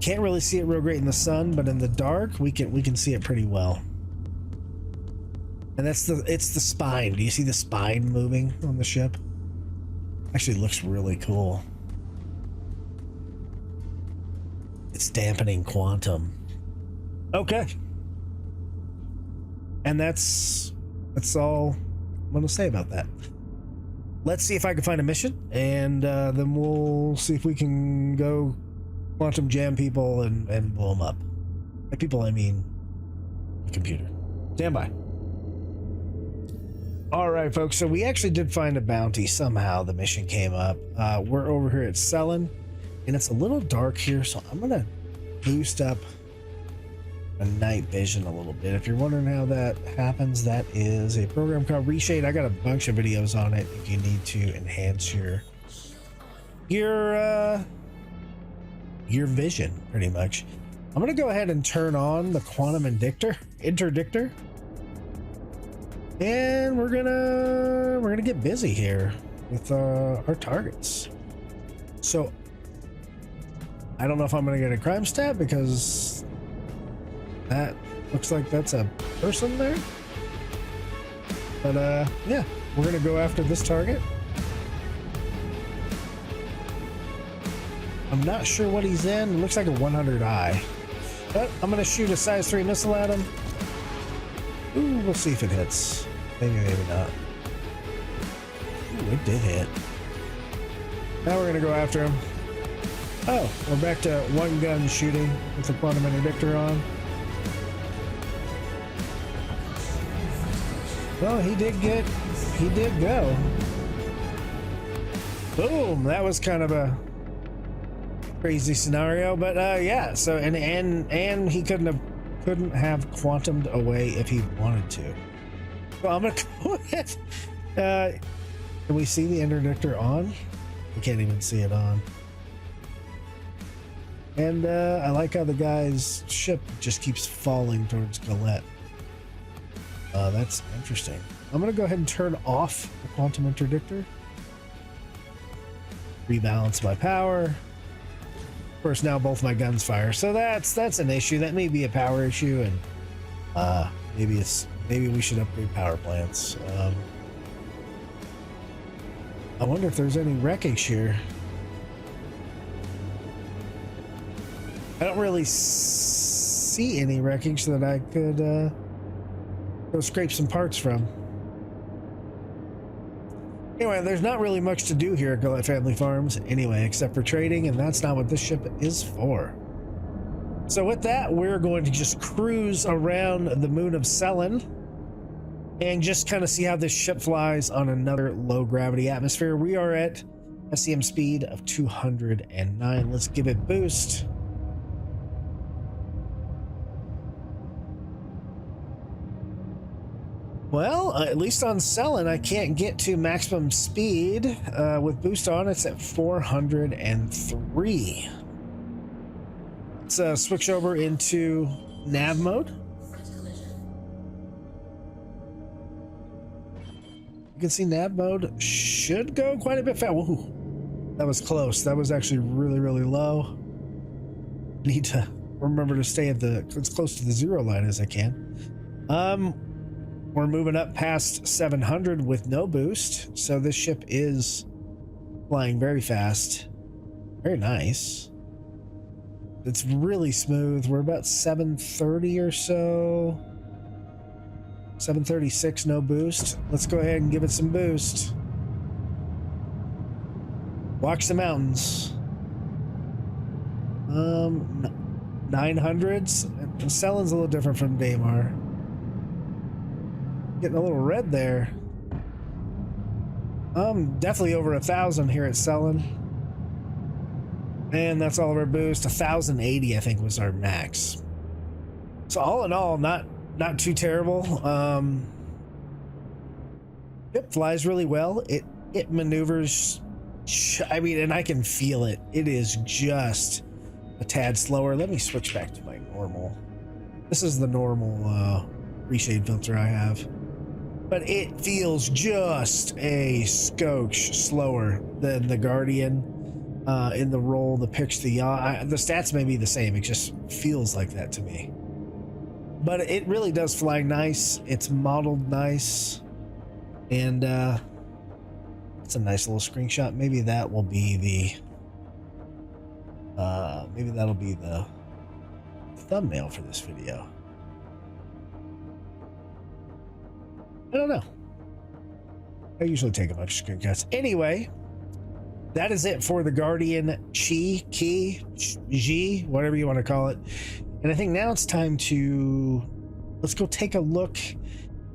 Can't really see it real great in the sun, but in the dark we can see it pretty well. And it's the spine. Do you see the spine moving on the ship? Actually looks really cool. It's dampening quantum. Okay. And that's all I'm gonna say about that. Let's see if I can find a mission, and then we'll see if we can go quantum jam people and blow them up. By people, I mean the computer. Stand by. All right, folks. So we actually did find a bounty. Somehow the mission came up. We're over here at Selin, and it's a little dark here, so I'm gonna boost up a night vision a little bit. If you're wondering how that happens, that is a program called Reshade. I got a bunch of videos on it if you need to enhance your vision, pretty much. I'm gonna go ahead and turn on the quantum interdictor, and we're gonna get busy here with our targets. So I don't know if I'm gonna get a crime stat because that looks like that's a person there. But yeah, we're gonna go after this target. I'm not sure what he's in. It looks like a 100i. But I'm gonna shoot a size 3 missile at him. Ooh, we'll see if it hits. Maybe, maybe not. Ooh, it did hit. Now we're gonna go after him. Oh, we're back to one gun shooting with the Quantum Interdictor on. Well, he did go. Boom, that was kind of a crazy scenario, but yeah, so and he couldn't have quantumed away if he wanted to. So I'm gonna go with can we see the interdictor on? We can't even see it on. And I like how the guy's ship just keeps falling towards Galette. That's interesting. I'm gonna go ahead and turn off the Quantum Interdictor. Rebalance my power. Of course, now both my guns fire, so that's an issue. That may be a power issue, and maybe we should upgrade power plants. I wonder if there's any wreckage here. I don't really see any wreckage that I could go scrape some parts from. Anyway, there's not really much to do here at Galette Family Farms anyway, except for trading, and that's not what this ship is for. So with that, we're going to just cruise around the moon of Selin and just kind of see how this ship flies on another low gravity atmosphere. We are at SEM speed of 209. Let's give it boost. Well, at least on Selin, I can't get to maximum speed. With boost on, it's at 403. Let's switch over into nav mode. You can see nav mode should go quite a bit fast. Whoa, that was close. That was actually really, really low. Need to remember to stay at as close to the 0 line as I can. We're moving up past 700 with no boost, so this ship is flying very fast. Very nice. It's really smooth. We're about 730 or so. 736, no boost. Let's go ahead and give it some boost. Watch the mountains. 900s. Selin's a little different from Daymar. Getting a little red there. Definitely over 1,000 here at Selin. And that's all of our boost. 1,080, I think, was our max. So all in all, not too terrible. It flies really well. It maneuvers. I mean, and I can feel it. It is just a tad slower. Let me switch back to my normal. This is the normal reshade filter I have. But it feels just a skosh slower than the Guardian in the roll, the pitch, the yaw. The stats may be the same. It just feels like that to me. But it really does fly nice. It's modeled nice. And it's a nice little screenshot. Maybe that will be the maybe that'll be the thumbnail for this video. I don't know. I usually take a bunch of screenshots. Anyway, that is it for the Guardian G, whatever you want to call it. And I think now it's time to let's go take a look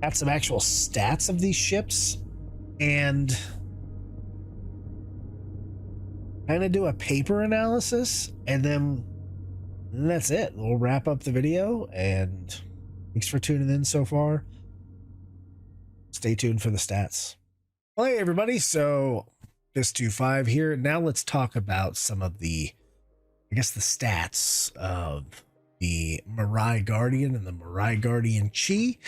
at some actual stats of these ships and kind of do a paper analysis, and then that's it. We'll wrap up the video, and thanks for tuning in so far. Stay tuned for the stats. Well, hey everybody, so Fist-25 here. Now let's talk about some of the, I guess, the stats of the Mirai Guardian and the Mirai Guardian Chi.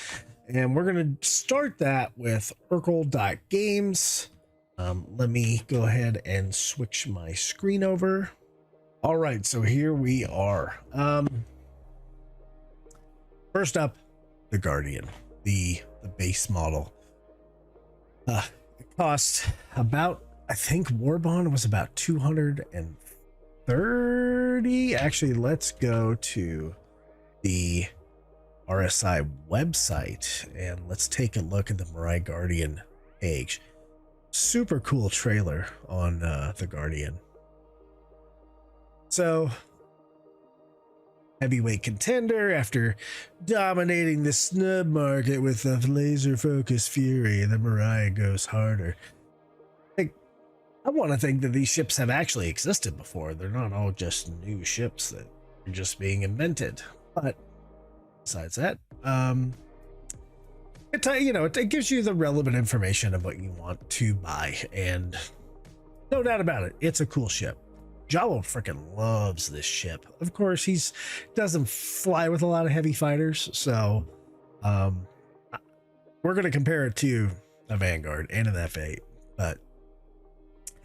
And we're going to start that with Erkul.games. Let me go ahead and switch my screen over. All right, so here we are. First up, the Guardian, the base model. It cost about, I think Warbond was about 230. Actually, let's go to the RSI website and let's take a look at the Mirai Guardian page. super cool trailer on the Guardian. So, heavyweight contender after dominating the snub market with the laser focus fury, the Mirai goes harder. I want to think that these ships have actually existed before. They're not all just new ships that are just being invented. But besides that, it gives you the relevant information of what you want to buy, and no doubt about it, it's a cool ship. Jawa freaking loves this ship. Of course, he doesn't fly with a lot of heavy fighters, so we're going to compare it to a Vanguard and an F8, but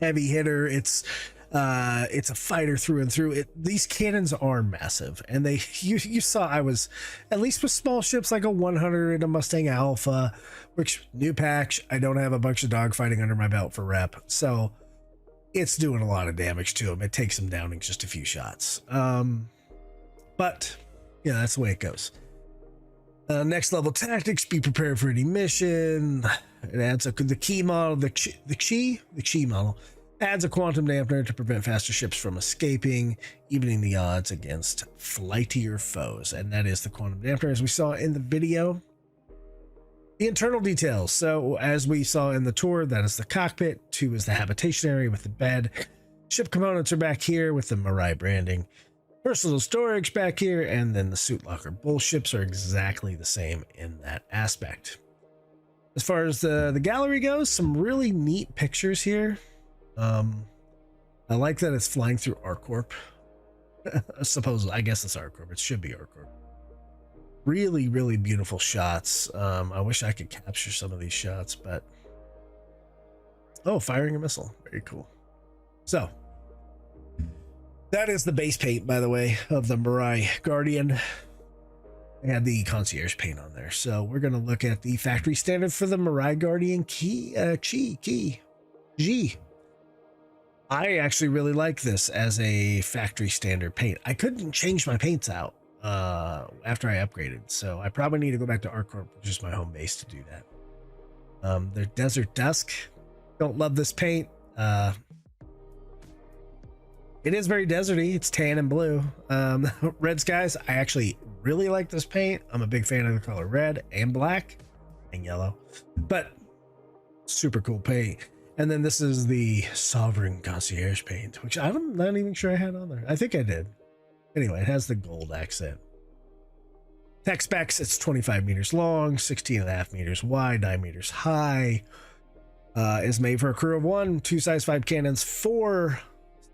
heavy hitter. It's a fighter through and through. These cannons are massive, and you saw I was, at least with small ships like a 100 and a Mustang Alpha, which new patch, I don't have a bunch of dogfighting under my belt for rep, so it's doing a lot of damage to him. It takes him down in just a few shots. But yeah, that's the way it goes. Next level tactics, be prepared for any mission. It adds the key model, the chi model adds a quantum dampener to prevent faster ships from escaping, evening the odds against flightier foes. And that is the quantum dampener, as we saw in the video. The internal details. So as we saw in the tour, that is the cockpit. 2 is the habitation area with the bed. Ship components are back here with the Mirai branding. Personal storage back here, and then the suit locker. Both ships are exactly the same in that aspect. As far as the gallery goes, some really neat pictures here. I like that it's flying through ArcCorp. I guess it's ArcCorp. It should be ArcCorp. Really, really beautiful shots. I wish I could capture some of these shots, but firing a missile. Very cool. So that is the base paint, by the way, of the Mirai Guardian. I had the concierge paint on there. So we're going to look at the factory standard for the Mirai Guardian G. I actually really like this as a factory standard paint. I couldn't change my paints out after I upgraded, so I probably need to go back to ArcCorp, which is my home base, to do that. Their Desert Dusk. Don't love this paint. It is very deserty. It's tan and blue. Red Skies, I actually really like this paint. I'm a big fan of the color red and black and yellow, but super cool paint. And then this is the Sovereign Concierge paint, which I'm not even sure I had on there. I think I did. Anyway, it has the gold accent. Tech specs, it's 25 meters long, 16.5 meters wide, 9 meters high. Is made for a crew of 1, 2 size 5 cannons, 4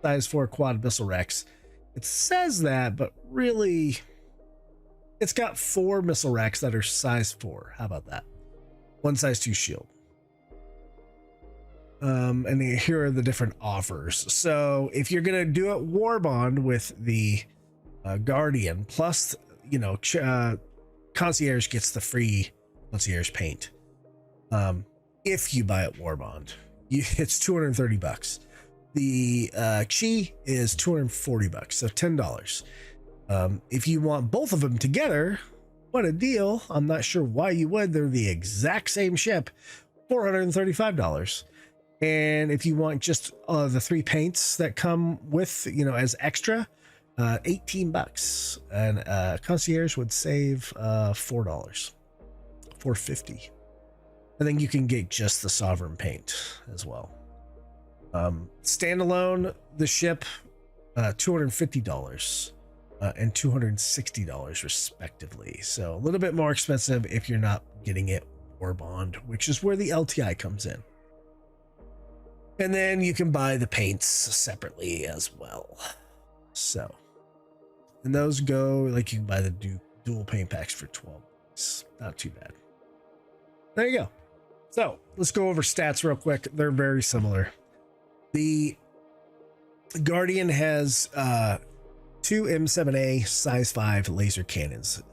size 4 quad missile racks. It says that, but really, it's got 4 missile racks that are size 4. How about that? 1 size 2 shield. And here are the different offers. So if you're gonna do it war bond with the Guardian, plus concierge gets the free concierge paint. If you buy it war bond, it's $230. The Chi is $240, so $10. If you want both of them together, what a deal. I'm not sure why you would. They're the exact same ship, $435. And if you want just the 3 paints that come with, as extra, $18. And concierge would save $4, $450. And then you can get just the Sovereign paint as well. Standalone, the ship, $250 and $260 respectively. So a little bit more expensive if you're not getting it war bond, which is where the LTI comes in. And then you can buy the paints separately as well. So, and those go, like, you can buy the dual paint packs for $12. Not too bad. There you go. So let's go over stats real quick. They're very similar. The Guardian has 2 M7A size 5 laser cannons.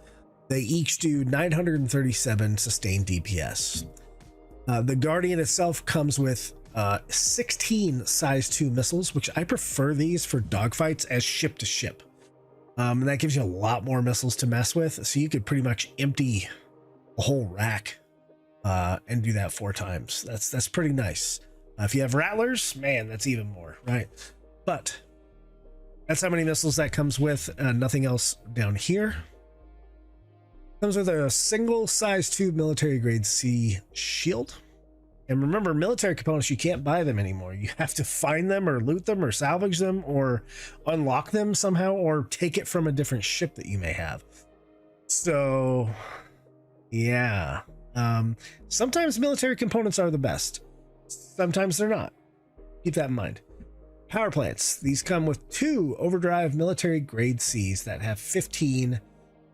They each do 937 sustained DPS. The Guardian itself comes with 16 size 2 missiles, which I prefer these for dogfights as ship to ship. And that gives you a lot more missiles to mess with. So you could pretty much empty a whole rack and do that 4 times. That's pretty nice. If you have Rattlers, man, that's even more, right? But that's how many missiles that comes with. Nothing else down here. Comes with a single size 2 military grade C shield. And remember, military components, you can't buy them anymore. You have to find them or loot them or salvage them or unlock them somehow or take it from a different ship that you may have. So yeah, sometimes military components are the best. Sometimes they're not. Keep that in mind. Power plants. These come with 2 overdrive military grade Cs that have 15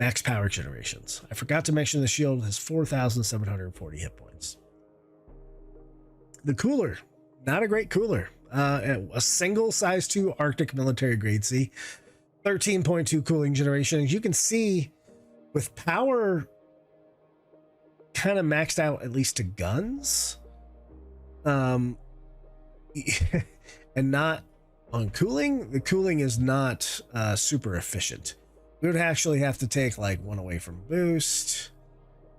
max power generations. I forgot to mention the shield has 4,740 hit points. The cooler, not a great cooler. A single size 2 Arctic military grade C, 13.2 cooling generation. As you can see, with power kind of maxed out at least to guns, and not on cooling. The cooling is not super efficient. We would actually have to take like 1 away from boost,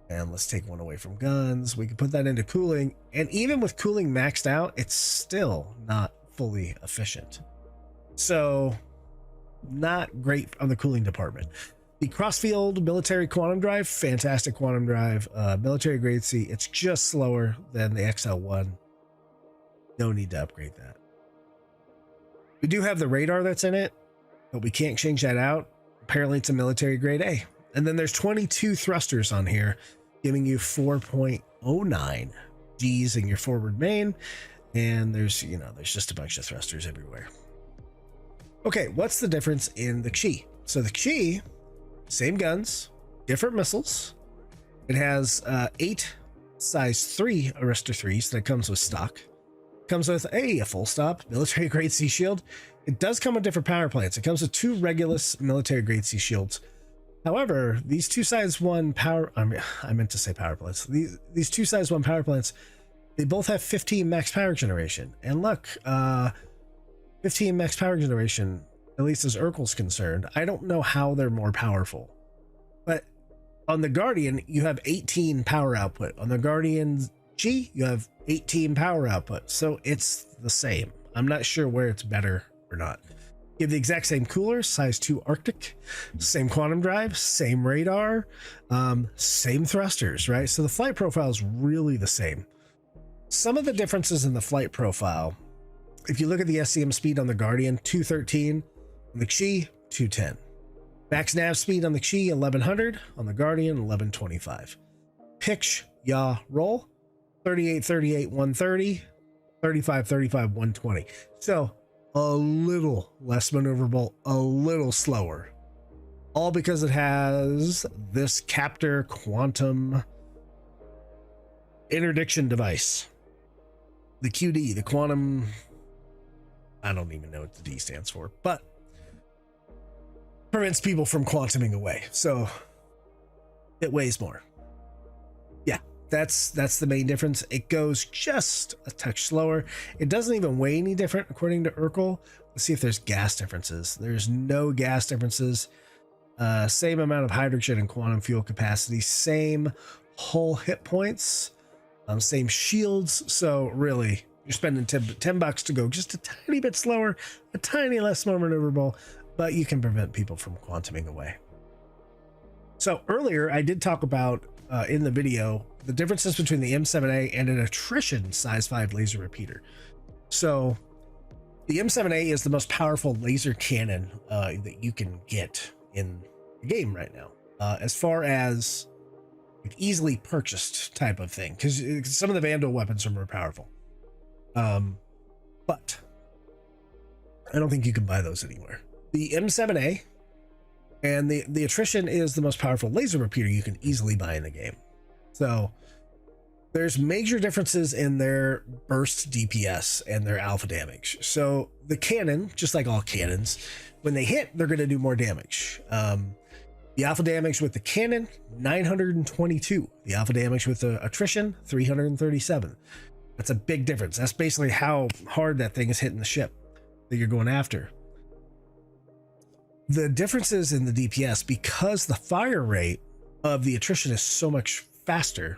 and let's take 1 away from guns. We could put that into cooling, and even with cooling maxed out, it's still not fully efficient. So not great on the cooling department. The Crossfield military quantum drive, fantastic quantum drive, military grade C. It's just slower than the XL1. No need to upgrade that. We do have the radar that's in it, but we can't change that out. Apparently it's a military grade A. And then there's 22 thrusters on here, giving you 4.09 Gs in your forward main. And there's, you know, there's just a bunch of thrusters everywhere. Okay, what's the difference in the QI? So the QI, same guns, different missiles. It has 8 size 3 Arrestor 3s that comes with stock. Comes with a full stop military grade C shield. It does come with different power plants. It comes with 2 Regulus military grade C shields. However, these 2 size 1 power, I meant to say power plants. These 2 size 1 power plants, they both have 15 max power generation. And look, 15 max power generation, at least as Erkul's concerned. I don't know how they're more powerful, but on the Guardian, you have 18 power output. On the Guardian G, you have 18 power output. So it's the same. I'm not sure where it's better or not. You have the exact same cooler, size 2 Arctic, same quantum drive, same radar, same thrusters, right? So the flight profile is really the same. Some of the differences in the flight profile, if you look at the SCM speed on the Guardian, 213, on the QI, 210. Max nav speed on the QI, 1100, on the Guardian, 1125. Pitch, yaw, roll, 3838, 130, 3535, 120. So a little less maneuverable, a little slower, all because it has this Captor Quantum Interdiction device, the QD, the Quantum, I don't even know what the D stands for, but prevents people from quantuming away. So it weighs more. Yeah, that's the main difference. It goes just a touch slower. It doesn't even weigh any different according to Erkul. Let's see if there's gas differences. There's no gas differences. Same amount of hydrogen and quantum fuel capacity, same hull hit points, same shields. So really, you're spending 10 bucks to go just a tiny bit slower, a tiny less more maneuverable, but you can prevent people from quantuming away. So earlier I did talk about in the video the differences between the M7A and an attrition size 5 laser repeater. So the M7A is the most powerful laser cannon that you can get in the game right now, as far as like easily purchased type of thing, because some of the Vandal weapons are more powerful, but I don't think you can buy those anywhere. The M7A and the attrition is the most powerful laser repeater you can easily buy in the game. So there's major differences in their burst DPS and their alpha damage. So the cannon, just like all cannons, when they hit, they're going to do more damage. The alpha damage with the cannon, 922. The alpha damage with the attrition, 337. That's a big difference. That's basically how hard that thing is hitting the ship that you're going after. The differences in the DPS, because the fire rate of the attrition is so much faster,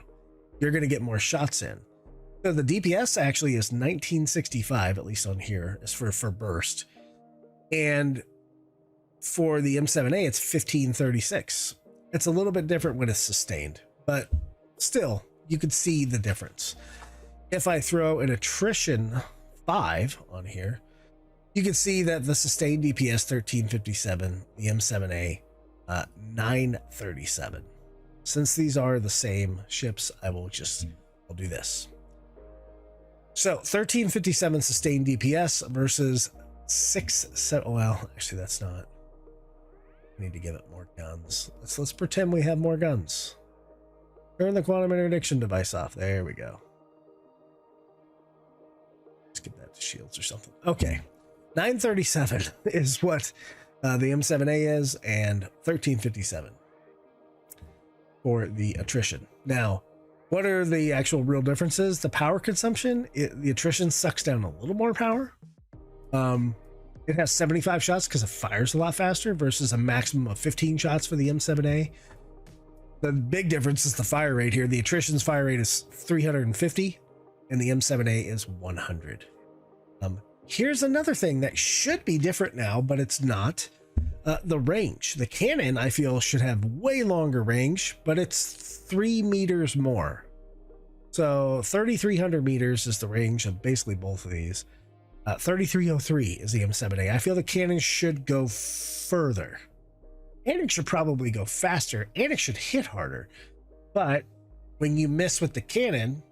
you're going to get more shots in. So the DPS actually is 1965, at least on here, is for burst. And for the M7A, it's 1536. It's a little bit different when it's sustained, but still, you could see the difference. If I throw an attrition 5 on here, you can see that the sustained DPS 1357, the M7A 937. Since these are the same ships, I'll do this. So 1357 sustained DPS versus 7. Well, actually, that's not. I need to give it more guns. Let's pretend we have more guns. Turn the Quantum Interdiction device off. There we go. Let's get that to shields or something. Okay. 937 is what the M7A is, and 1357 for the attrition. Now, what are the actual real differences? The power consumption, the attrition sucks down a little more power. It has 75 shots because it fires a lot faster versus a maximum of 15 shots for the M7A. The big difference is the fire rate here. The attrition's fire rate is 350 and the M7A is 100. Here's another thing that should be different now, but it's not. The range. The cannon, I feel, should have way longer range, but it's 3 meters more. So 3,300 meters is the range of basically both of these. 3,303 is the M7A. I feel the cannon should go further. And it should probably go faster, and it should hit harder. But when you miss with the cannon,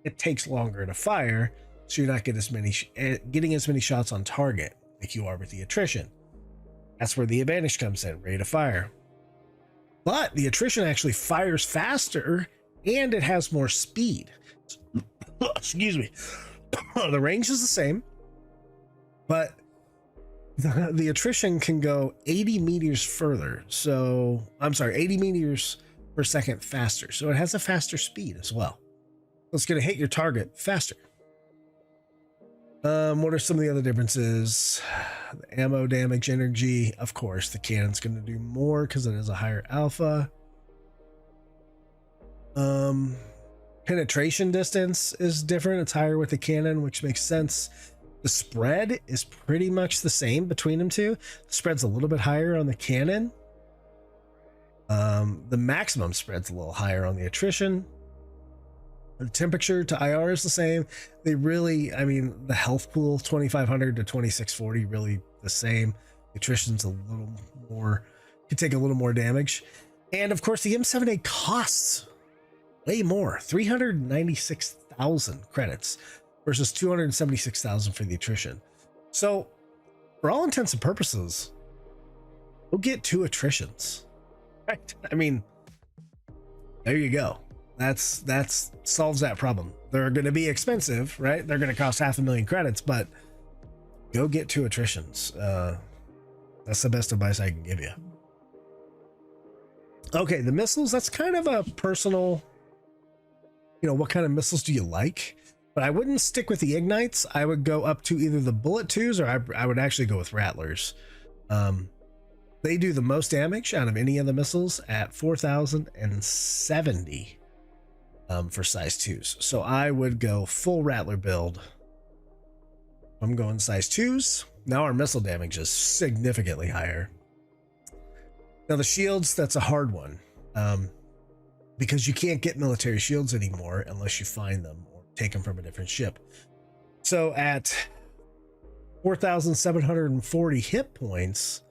it takes longer to fire, so you're not getting as many shots on target like you are with the attrition. That's where the advantage comes in, rate of fire. But the attrition actually fires faster, and it has more speed. Excuse me. The range is the same, but the attrition can go 80 meters further. So, I'm sorry, 80 meters per second faster. So it has a faster speed as well. So it's going to hit your target faster. What are some of the other differences? The ammo damage energy. Of course, the cannon's going to do more because it has a higher alpha. Penetration distance is different. It's higher with the cannon, which makes sense. The spread is pretty much the same between them two. The spread's a little bit higher on the cannon. The maximum spread's a little higher on the attrition. The temperature to IR is the same. They really, I mean, the health pool 2500 to 2640 really the same. The attrition's a little more, could take a little more damage. And of course, the M7A costs way more, 396,000 credits versus 276,000 for the attrition. So for all intents and purposes, we'll get 2 attritions, right? I mean, there you go. That's solves that problem. They're going to be expensive, right? They're going to cost 500,000 credits, but go get 2 attritions. That's the best advice I can give you. Okay, the missiles, that's kind of a personal, you know, what kind of missiles do you like? But I wouldn't stick with the ignites. I would go up to either the bullet 2s or I would actually go with rattlers. They do the most damage out of any of the missiles at 4,070 for size 2s. So I would go full rattler build. I'm going size 2s. Now our missile damage is significantly higher. Now the shields, that's a hard one. Because you can't get military shields anymore unless you find them or take them from a different ship. So at 4,740 hit points,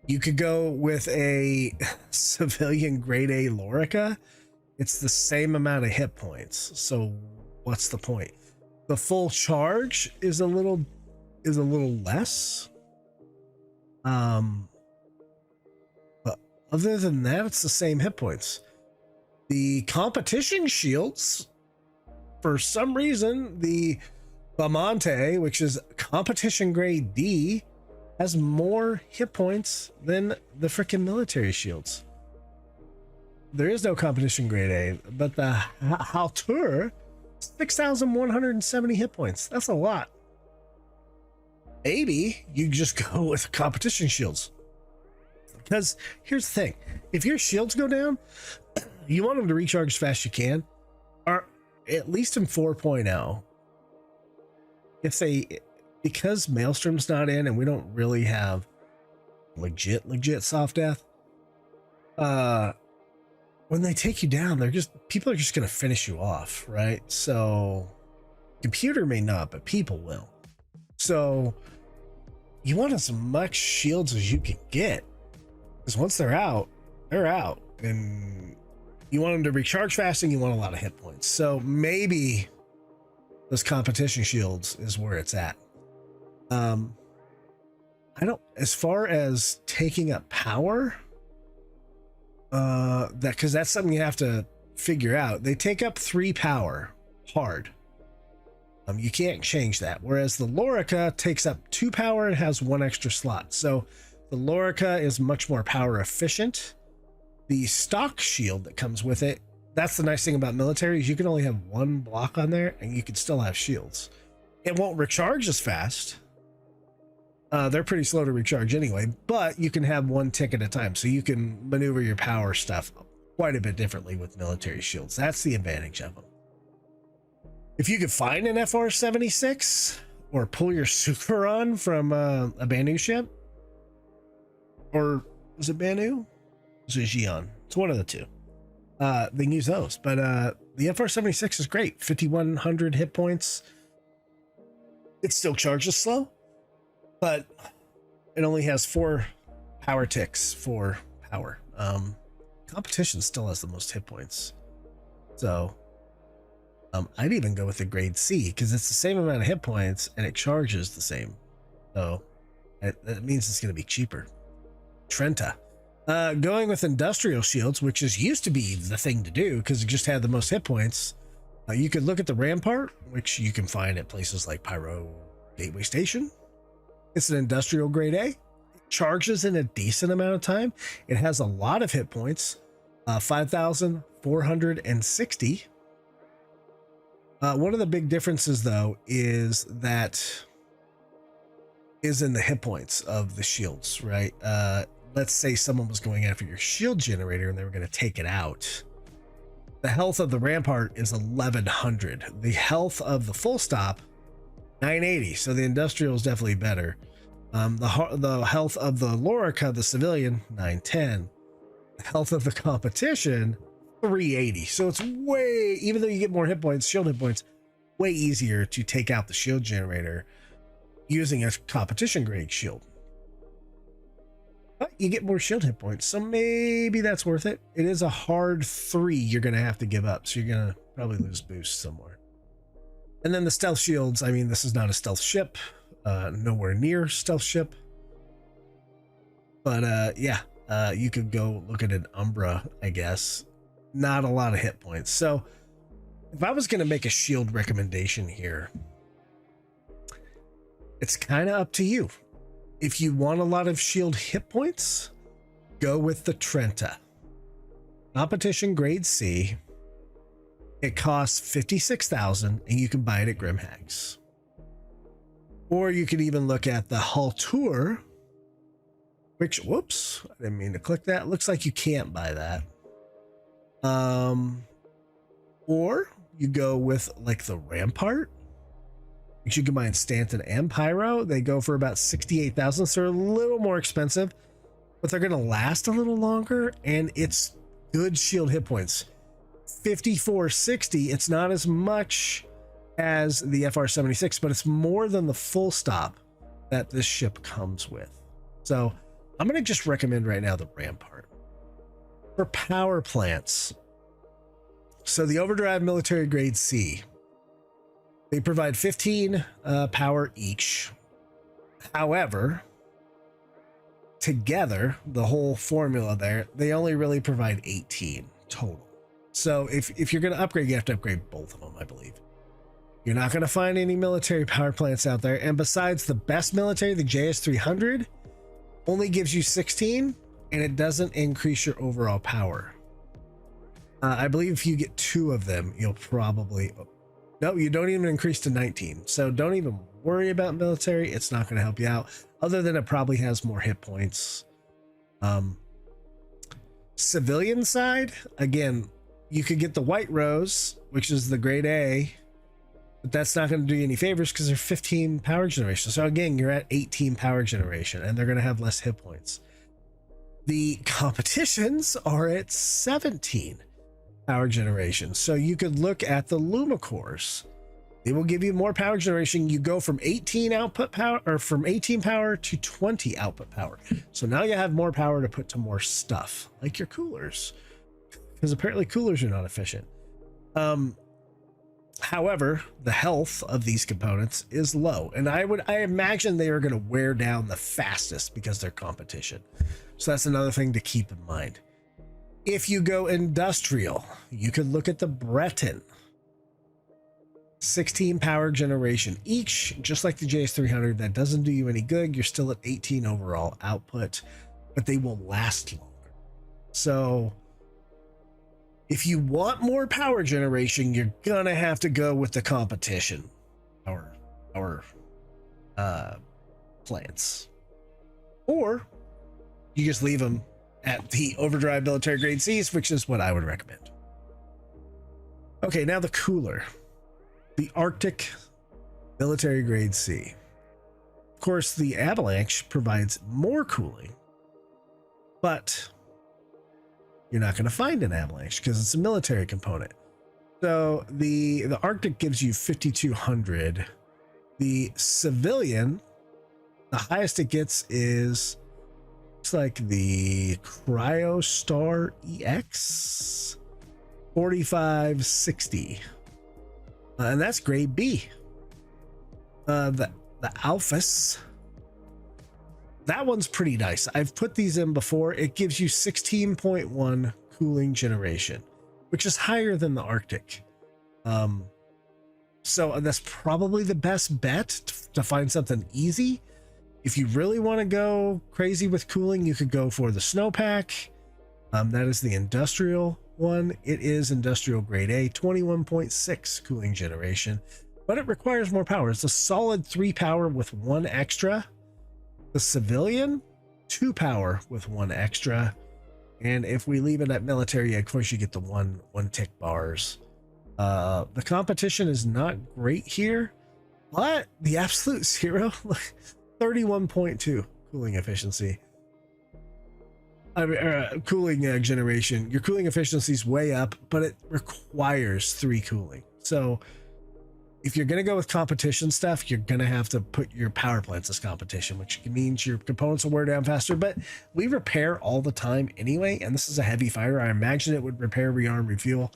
you could go with a civilian grade A Lorica. It's the same amount of hit points. So what's the point? The full charge is a little less. But other than that, it's the same hit points. The competition shields, for some reason, the Bamonte, which is competition grade D, has more hit points than the freaking military shields. There is no competition grade A, but the Haltur, 6,170 hit points. That's a lot. Maybe you just go with competition shields. Because here's the thing. If your shields go down, you want them to recharge as fast as you can. at least in 4.0, if they, because Maelstrom's not in and we don't really have legit soft death, when they take you down, people are just going to finish you off, right? So computer may not, but people will. So you want as much shields as you can get, because once they're out, and you want them to recharge fast, and you want a lot of hit points. So maybe those competition shields is where it's at. As far as taking up power, because that's something you have to figure out. They take up 3 power hard. You can't change that. Whereas the Lorica takes up 2 power and has 1 extra slot. So the Lorica is much more power efficient. The stock shield that comes with it, that's the nice thing about military, is you can only have 1 block on there and you can still have shields. It won't recharge as fast. They're pretty slow to recharge anyway, but you can have 1 tick at a time. So you can maneuver your power stuff quite a bit differently with military shields. That's the advantage of them. If you could find an FR-76 or pull your Superon from a Banu ship, or was it Banu? Was it Xi'an? It's one of the two. They can use those, but the FR-76 is great. 5,100 hit points. It still charges slow, but it only has 4 power ticks for power. Competition still has the most hit points. So I'd even go with the grade C, because it's the same amount of hit points and it charges the same. So that means it's going to be cheaper. Trenta. Going with industrial shields, which used to be the thing to do because it just had the most hit points. You could look at the Rampart, which you can find at places like Pyro Gateway Station. It's an industrial grade A. It charges in a decent amount of time. It has a lot of hit points, 5,460. One of the big differences, though, is in the hit points of the shields, right? Let's say someone was going after your shield generator and they were going to take it out. The health of the Rampart is 1,100. The health of the Full Stop, 980. So the industrial is definitely better. The health of the Lorica, the civilian, 910. The health of the competition, 380. So it's way, even though you get more hit points, shield hit points, way easier to take out the shield generator using a competition grade shield. But you get more shield hit points, so maybe that's worth it. It is a hard 3 you're going to have to give up, so you're going to probably lose boost somewhere. And then the stealth shields, I mean, this is not a stealth ship, nowhere near stealth ship. But yeah, you could go look at an Umbra, I guess. Not a lot of hit points. So if I was going to make a shield recommendation here, it's kind of up to you. If you want a lot of shield hit points, go with the Trenta. Competition grade C. It costs 56,000 and you can buy it at Grimhags. Or you could even look at the Hull Tour, which, whoops, I didn't mean to click that. Looks like you can't buy that. Or you go with like the Rampart, which you can buy in Stanton and Pyro. They go for about 68,000, so they're a little more expensive, but they're going to last a little longer, and it's good shield hit points. 5,460. It's not as much as the FR-76, but it's more than the Full Stop that this ship comes with. So I'm going to just recommend right now the Rampart. For power plants, so the Overdrive Military Grade C, they provide 15 power each. However, together, the whole formula there, they only really provide 18 total. So if you're going to upgrade, you have to upgrade both of them, I believe. You're not going to find any military power plants out there. And besides, the best military, the JS300, only gives you 16, and it doesn't increase your overall power. I believe if you get 2 of them, you'll probably... No, you don't even increase to 19. So don't even worry about military. It's not going to help you out, other than it probably has more hit points. Civilian side, again, you could get the White Rose, which is the grade A, but that's not going to do you any favors because they're 15 power generation. So again, you're at 18 power generation and they're going to have less hit points. The competitions are at 17 power generation. So you could look at the Lumicores. They will give you more power generation. You go from 18 output power, or from 18 power to 20 output power. So now you have more power to put to more stuff, like your coolers, because apparently coolers are not efficient. However, the health of these components is low, and I imagine they are going to wear down the fastest because they're competition. So that's another thing to keep in mind. If you go industrial, you could look at the Breton. 16 power generation each, just like the JS300. That doesn't do you any good. You're still at 18 overall output, but they will last longer. So if you want more power generation, you're gonna have to go with the competition our plants, or you just leave them at the overdrive military grade C's, which is what I would recommend. Okay, now the cooler, the Arctic military grade C. Of course, the Avalanche provides more cooling, but you're not going to find an Avalanche because it's a military component. So the Arctic gives you 5,200. The civilian, the highest it gets is, looks like the Cryostar EX 4560. And that's grade B. The Alphas, that one's pretty nice. I've put these in before. It gives you 16.1 cooling generation, which is higher than the Arctic. So that's probably the best bet to find something easy. If you really want to go crazy with cooling, you could go for the Snowpack. That is the industrial one. It is industrial grade A, 21.6 cooling generation, but it requires more power. It's a solid 3 power with 1 extra. The civilian, 2 power with 1 extra. And if we leave it at military, of course you get the one tick bars. The competition is not great here, but the absolute zero, 31.2 cooling efficiency. Cooling generation. Your cooling efficiency is way up, but it requires 3 cooling. So if you're going to go with competition stuff, you're going to have to put your power plants as competition, which means your components will wear down faster. But we repair all the time anyway, and this is a heavy fighter. I imagine it would repair, rearm, refuel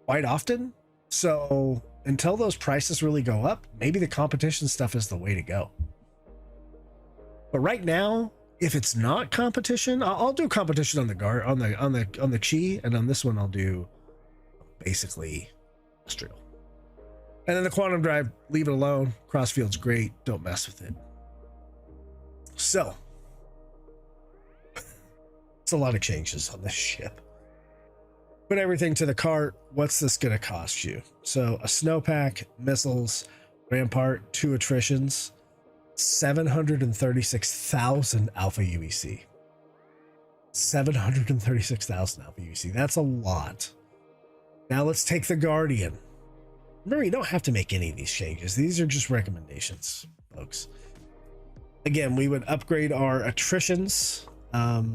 quite often. So until those prices really go up, maybe the competition stuff is the way to go. But right now, if it's not competition, I'll do competition on the guard, on the Chi, and on this one I'll do basically industrial. And then the quantum drive, leave it alone. Crossfield's great, don't mess with it. So it's a lot of changes on this ship. Put everything to the cart. What's this gonna cost you? So a snowpack, missiles, rampart, 2 attritions, 736,000 alpha UEC. 736,000 alpha UEC. That's a lot. Now let's take the Guardian. Remember, you don't have to make any of these changes. These are just recommendations, folks. Again, we would upgrade our attritions. Now,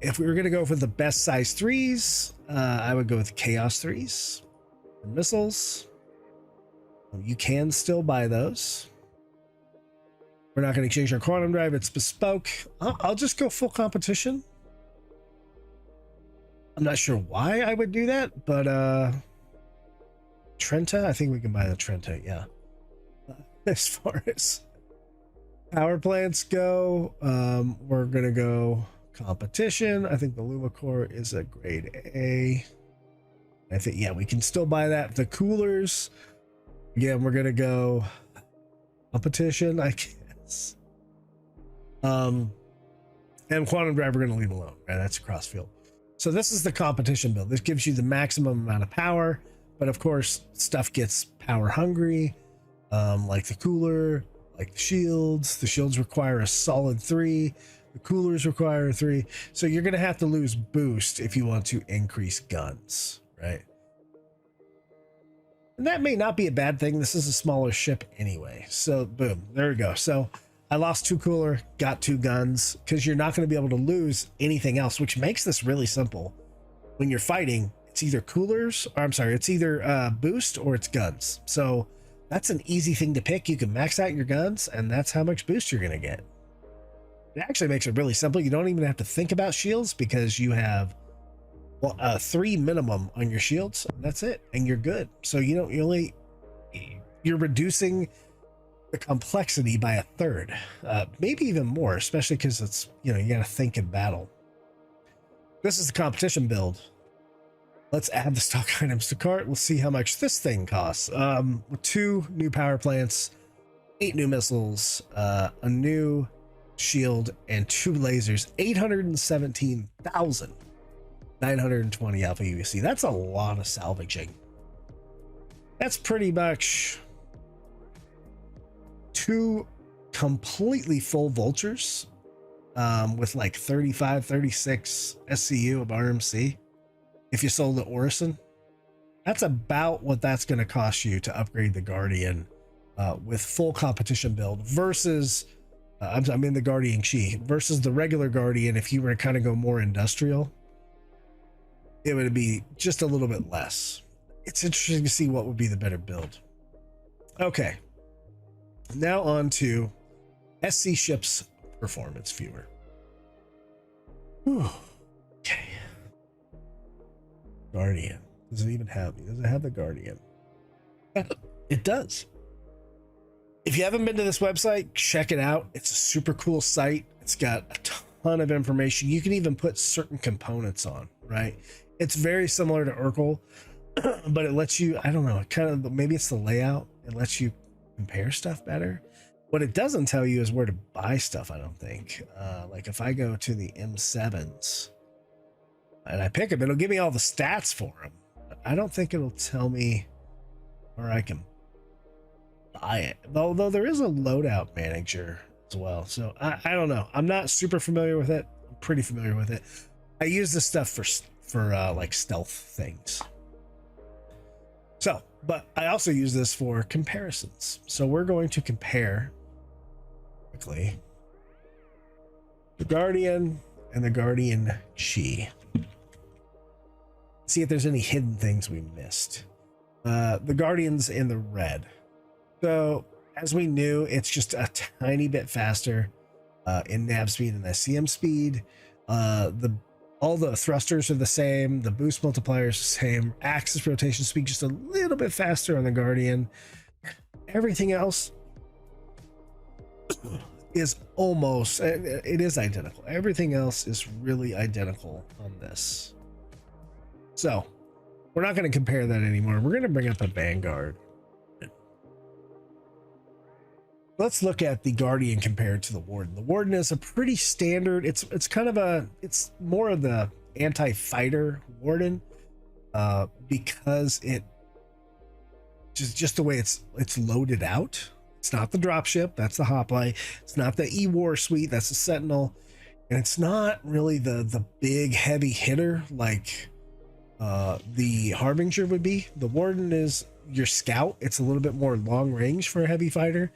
if we were going to go for the best size 3s, I would go with Chaos 3s for missiles. You can still buy those. We're not going to change our quantum drive. It's bespoke. I'll just go full competition. I'm not sure why I would do that, but Trenta, I think we can buy the Trenta, yeah. As far as power plants go, we're going to go competition. I think the Lumicore is a grade A. I think, yeah, we can still buy that. The coolers, again, we're going to go competition, I guess. And quantum drive, we're going to leave alone, right? That's a crossfield. So this is the competition build. This gives you the maximum amount of power, but of course stuff gets power hungry, like the cooler, like the shields. The shields require a solid 3. The coolers require a 3. So you're going to have to lose boost if you want to increase guns, right? And that may not be a bad thing. This is a smaller ship anyway. So boom, there we go. So I lost 2 cooler, got 2 guns, because you're not going to be able to lose anything else, which makes this really simple. When you're fighting, it's either coolers, or I'm sorry, it's either boost or it's guns. So that's an easy thing to pick. You can max out your guns, and that's how much boost you're going to get. It actually makes it really simple. You don't even have to think about shields because you have 3 minimum on your shields. And that's it, and you're good. So you're reducing the complexity by a third, maybe even more, especially because it's, you got to think in battle. This is the competition build. Let's add the stock items to cart. We'll see how much this thing costs. With 2 new power plants, 8 new missiles, a new shield, and 2 lasers. 817,920 alpha UEC. That's a lot of salvaging. That's pretty much 2 completely full vultures with like 35, 36 SCU of RMC. If you sold the Orison, that's about what that's going to cost you to upgrade the Guardian with full competition build versus I'm in the Guardian Chi versus the regular Guardian. If you were to kind of go more industrial, it would be just a little bit less. It's interesting to see what would be the better build. Okay, now on to SC Ships Performance Viewer. Whew. Okay. Guardian. Does it even have the Guardian? Yeah, it does. If you haven't been to this website, check it out. It's a super cool site. It's got a ton of information. You can even put certain components on, right? It's very similar to Erkul, but it lets you, I don't know, maybe it's the layout. It lets you compare stuff better. What it doesn't tell you is where to buy stuff, I don't think. Like if I go to the M7s and I pick them, it'll give me all the stats for them. But I don't think it'll tell me where I can buy it. Although there is a loadout manager as well. So I don't know. I'm not super familiar with it. I'm pretty familiar with it. I use this stuff for like stealth things. So, but I also use this for comparisons. So we're going to compare quickly the Guardian and the Guardian Chi. See if there's any hidden things we missed. The Guardian's in the red. So as we knew, it's just a tiny bit faster in nav speed and SCM speed. All the thrusters are the same. The boost multiplier is the same. Axis rotation speed just a little bit faster on the Guardian. Everything else is almost, it is identical. Everything else is really identical on this. So we're not going to compare that anymore. We're going to bring up the Vanguard. Let's look at the Guardian compared to the Warden. The Warden is a pretty standard. It's kind of it's more of the anti-fighter Warden because it just the way it's loaded out. It's not the dropship, that's the hoplite. It's not the E-War suite, that's the Sentinel, and it's not really the big heavy hitter like the Harbinger would be. The Warden is your scout. It's a little bit more long range for a heavy fighter.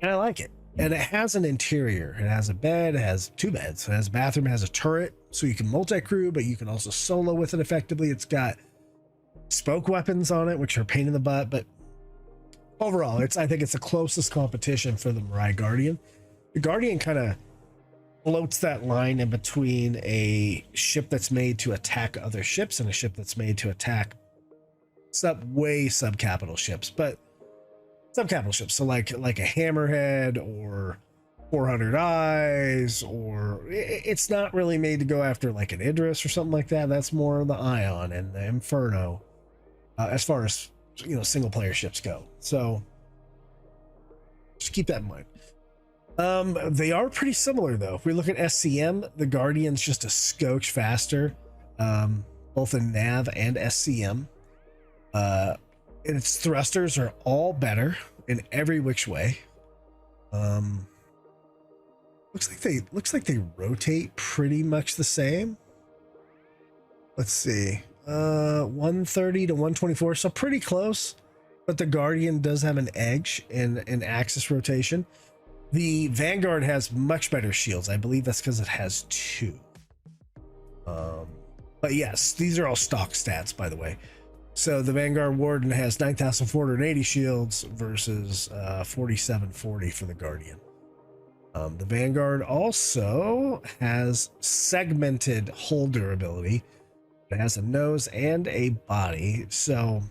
And I like it. And it has an interior. It has a bed. It has 2 beds. It has a bathroom. It has a turret. So you can multi-crew, but you can also solo with it effectively. It's got spoke weapons on it, which are a pain in the butt. But overall, I think it's the closest competition for the Mirai Guardian. The Guardian kind of floats that line in between a ship that's made to attack other ships and a ship that's made to attack sub-capital ships. But sub-capital ships, so like a Hammerhead or 400 Eyes, or it's not really made to go after like an Idris or something like that. That's more the Ion and the Inferno as far as single player ships go. So just keep that in mind. They are pretty similar though. If we look at SCM, the Guardian's just a skosh faster, both in nav and SCM. Its thrusters are all better in every which way. looks like they rotate pretty much the same. Let's see. 130 to 124, so pretty close. But the Guardian does have an edge in axis rotation. The Vanguard has much better shields. I believe that's because it has 2. But yes, these are all stock stats, by the way. So the Vanguard Warden has 9,480 shields versus 4,740 for the Guardian. The Vanguard also has segmented hull durability. It has a nose and a body, so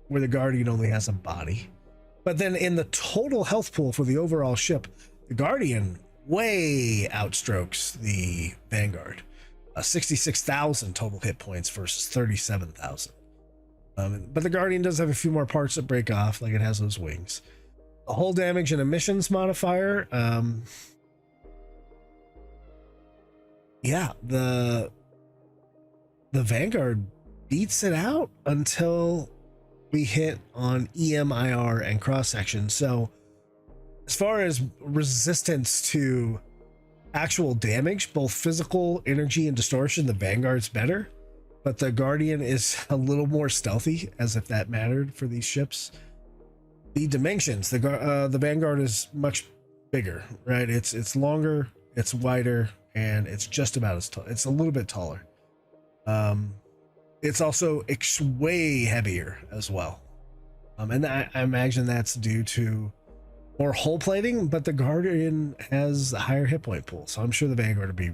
where the Guardian only has a body. But then in the total health pool for the overall ship, the Guardian way outstrokes the Vanguard. 66,000 total hit points versus 37,000. But the Guardian does have a few more parts that break off, like it has those wings. The hull damage and emissions modifier, yeah, the Vanguard beats it out until we hit on EMIR and cross section. So as far as resistance to actual damage, both physical, energy, and distortion, the Vanguard's better, but the Guardian is a little more stealthy, as if that mattered for these ships. The dimensions, the Vanguard is much bigger, right? It's longer, it's wider, and it's just about as tall. It's a little bit taller. It's also way heavier as well. And I imagine that's due to more hull plating, but the Guardian has a higher hit point pool, so I'm sure the Vanguard will be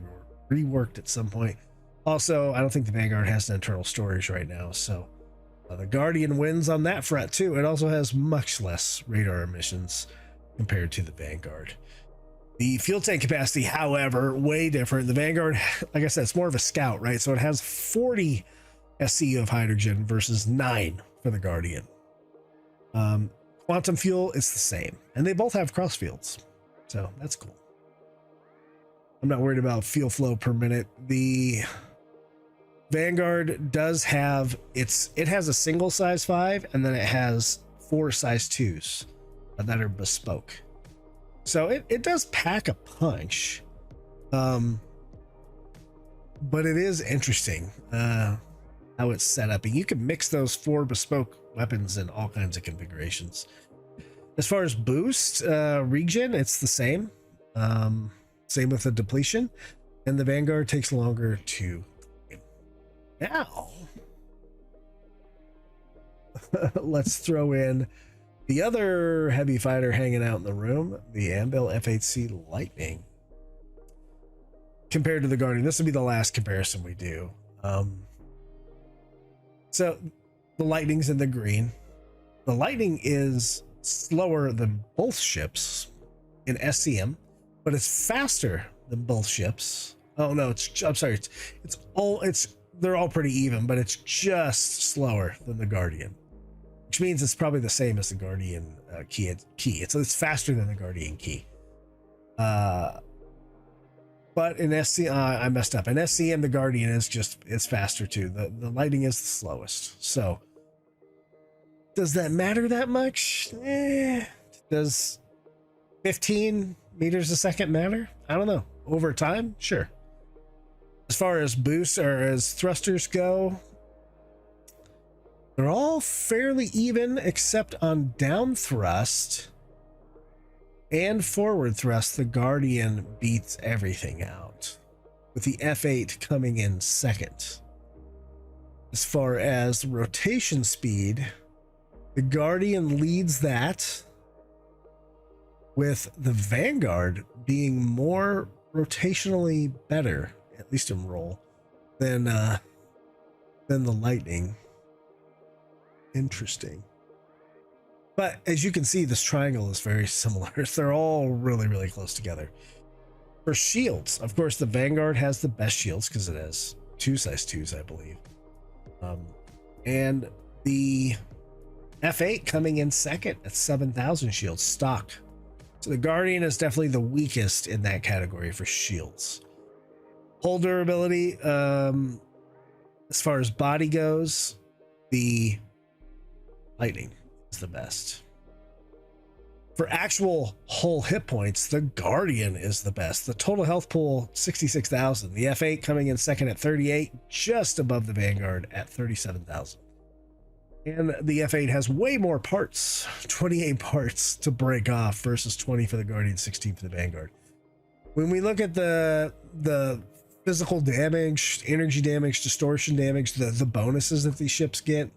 reworked at some point. Also, I don't think the Vanguard has an internal storage right now, so the Guardian wins on that front too. It also has much less radar emissions compared to the Vanguard. The fuel tank capacity, however, way different. The Vanguard, like I said, it's more of a scout, right? So it has 40 SCU of hydrogen versus 9 for the Guardian. Quantum fuel is the same, and they both have cross fields, so that's cool. I'm not worried about fuel flow per minute. The Vanguard does have it has a single size 5, and then it has 4 size 2s that are bespoke. So it does pack a punch, but it is interesting how it's set up, and you can mix those 4 bespoke weapons in all kinds of configurations. As far as boost regen, it's the same. Same with the depletion, and the Vanguard takes longer to. Now, let's throw in the other heavy fighter hanging out in the room, the Anvil F8C Lightning. Compared to the Guardian, this will be the last comparison we do. So the Lightning's in the green. The Lightning is slower than both ships in SCM, but it's faster than both ships. Oh no, I'm sorry. They're all pretty even, but it's just slower than the Guardian, which means it's probably the same as the Guardian key. It's faster than the Guardian key. But in SCM, I messed up. In SCM, the Guardian it's faster too. The Lightning is the slowest. So does that matter that much? Does 15 meters a second matter? I don't know. Over time, sure. As far as boosts or as thrusters go, they're all fairly even, except on down thrust and forward thrust. The Guardian beats everything out, with the F8 coming in second. As far as rotation speed, the Guardian leads that, with the Vanguard being more rotationally better, at least in roll, than the Lightning. Interesting. But as you can see, this triangle is very similar. They're all really, really close together. For shields, of course, the Vanguard has the best shields because it has 2 size 2s, I believe. And the F8 coming in second at 7,000 shields stock. So the Guardian is definitely the weakest in that category for shields. Hull durability, as far as body goes, the Lightning is the best. For actual whole hit points, the Guardian is the best. The total health pool, 66,000. The F8 coming in second at 38, just above the Vanguard at 37,000. And the F8 has way more parts, 28 parts to break off versus 20 for the Guardian, 16 for the Vanguard. When we look at the physical damage, energy damage, distortion damage, the bonuses that these ships get,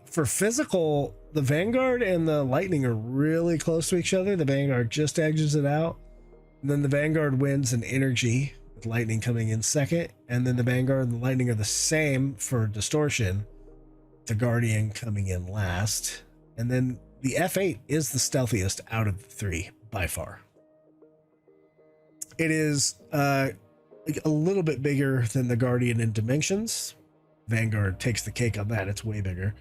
for physical, the Vanguard and the Lightning are really close to each other. The Vanguard just edges it out. And then the Vanguard wins in energy, with Lightning coming in second. And then the Vanguard and the Lightning are the same for distortion, the Guardian coming in last. And then the F8 is the stealthiest out of the three by far. It is a little bit bigger than the Guardian in dimensions. Vanguard takes the cake on that. It's way bigger.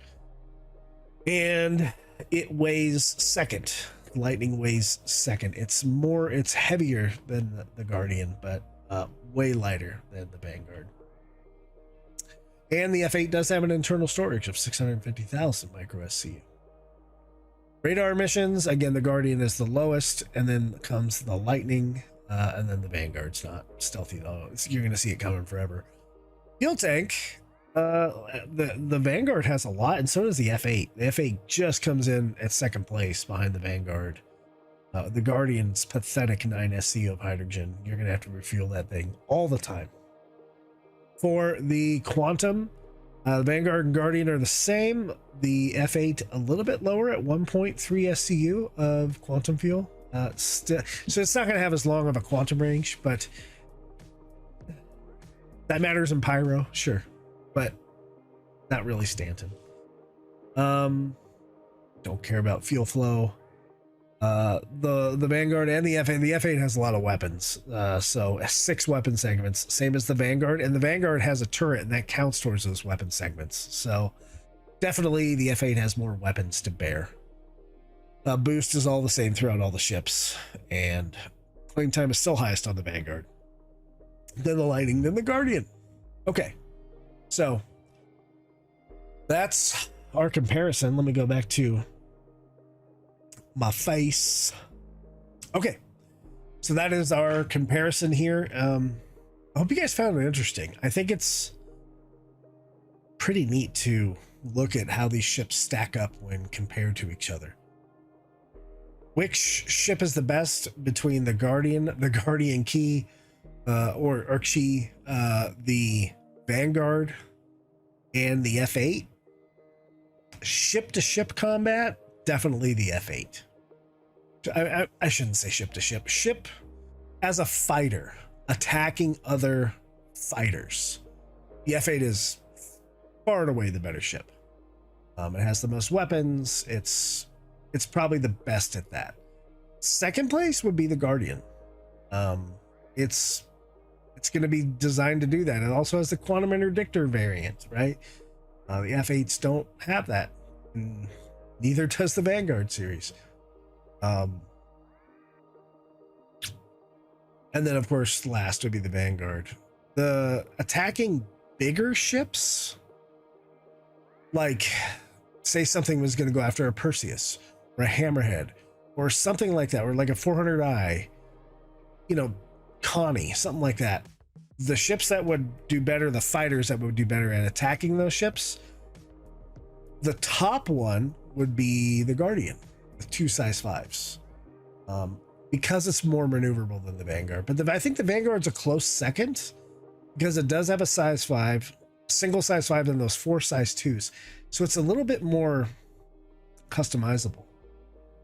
And it weighs second. Lightning weighs second. It's heavier than the Guardian, but way lighter than the Vanguard. And the F8 does have an internal storage of 650,000 micro SCU. Radar missions, again, the Guardian is the lowest, and then comes the Lightning, and then the Vanguard's not stealthy though. You're going to see it coming forever. Fuel tank. The Vanguard has a lot, and so does the F8. The F8 just comes in at second place behind the Vanguard. The Guardian's pathetic 9 SCU of hydrogen. You're gonna have to refuel that thing all the time. For the Quantum, the Vanguard and Guardian are the same. The F8 a little bit lower at 1.3 SCU of quantum fuel. So it's not gonna have as long of a quantum range, but that matters in Pyro, sure. But not really Stanton. Don't care about fuel flow. The Vanguard and the F8. The F8 has a lot of weapons. So 6 weapon segments, same as the Vanguard. And the Vanguard has a turret, and that counts towards those weapon segments. So definitely the F8 has more weapons to bear. Boost is all the same throughout all the ships, and claim time is still highest on the Vanguard. Then the Lightning, then the Guardian. Okay. So that's our comparison. Let me go back to my face. Okay, so that is our comparison here. I hope you guys found it interesting. I think it's pretty neat to look at how these ships stack up when compared to each other. Which ship is the best between the Guardian Key, or Chi, the Vanguard, and the F8? Ship to ship combat, definitely the F8. I shouldn't say ship to ship. Ship as a fighter attacking other fighters. The F8 is far and away the better ship. It has the most weapons. It's probably the best at that. Second place would be the Guardian. It's going to be designed to do that. It also has the Quantum Interdictor variant, right? The F8s don't have that. And neither does the Vanguard series. And then, of course, last would be the Vanguard. The attacking bigger ships, like, say something was going to go after a Perseus or a Hammerhead or something like that, or like a 400i, Connie, something like that. The ships that would do better, the fighters that would do better at attacking those ships, the top one would be the Guardian with 2 size 5s, because it's more maneuverable than the Vanguard. But I think the Vanguard's a close second because it does have a size 5, single size 5, and those 4 size 2s. So it's a little bit more customizable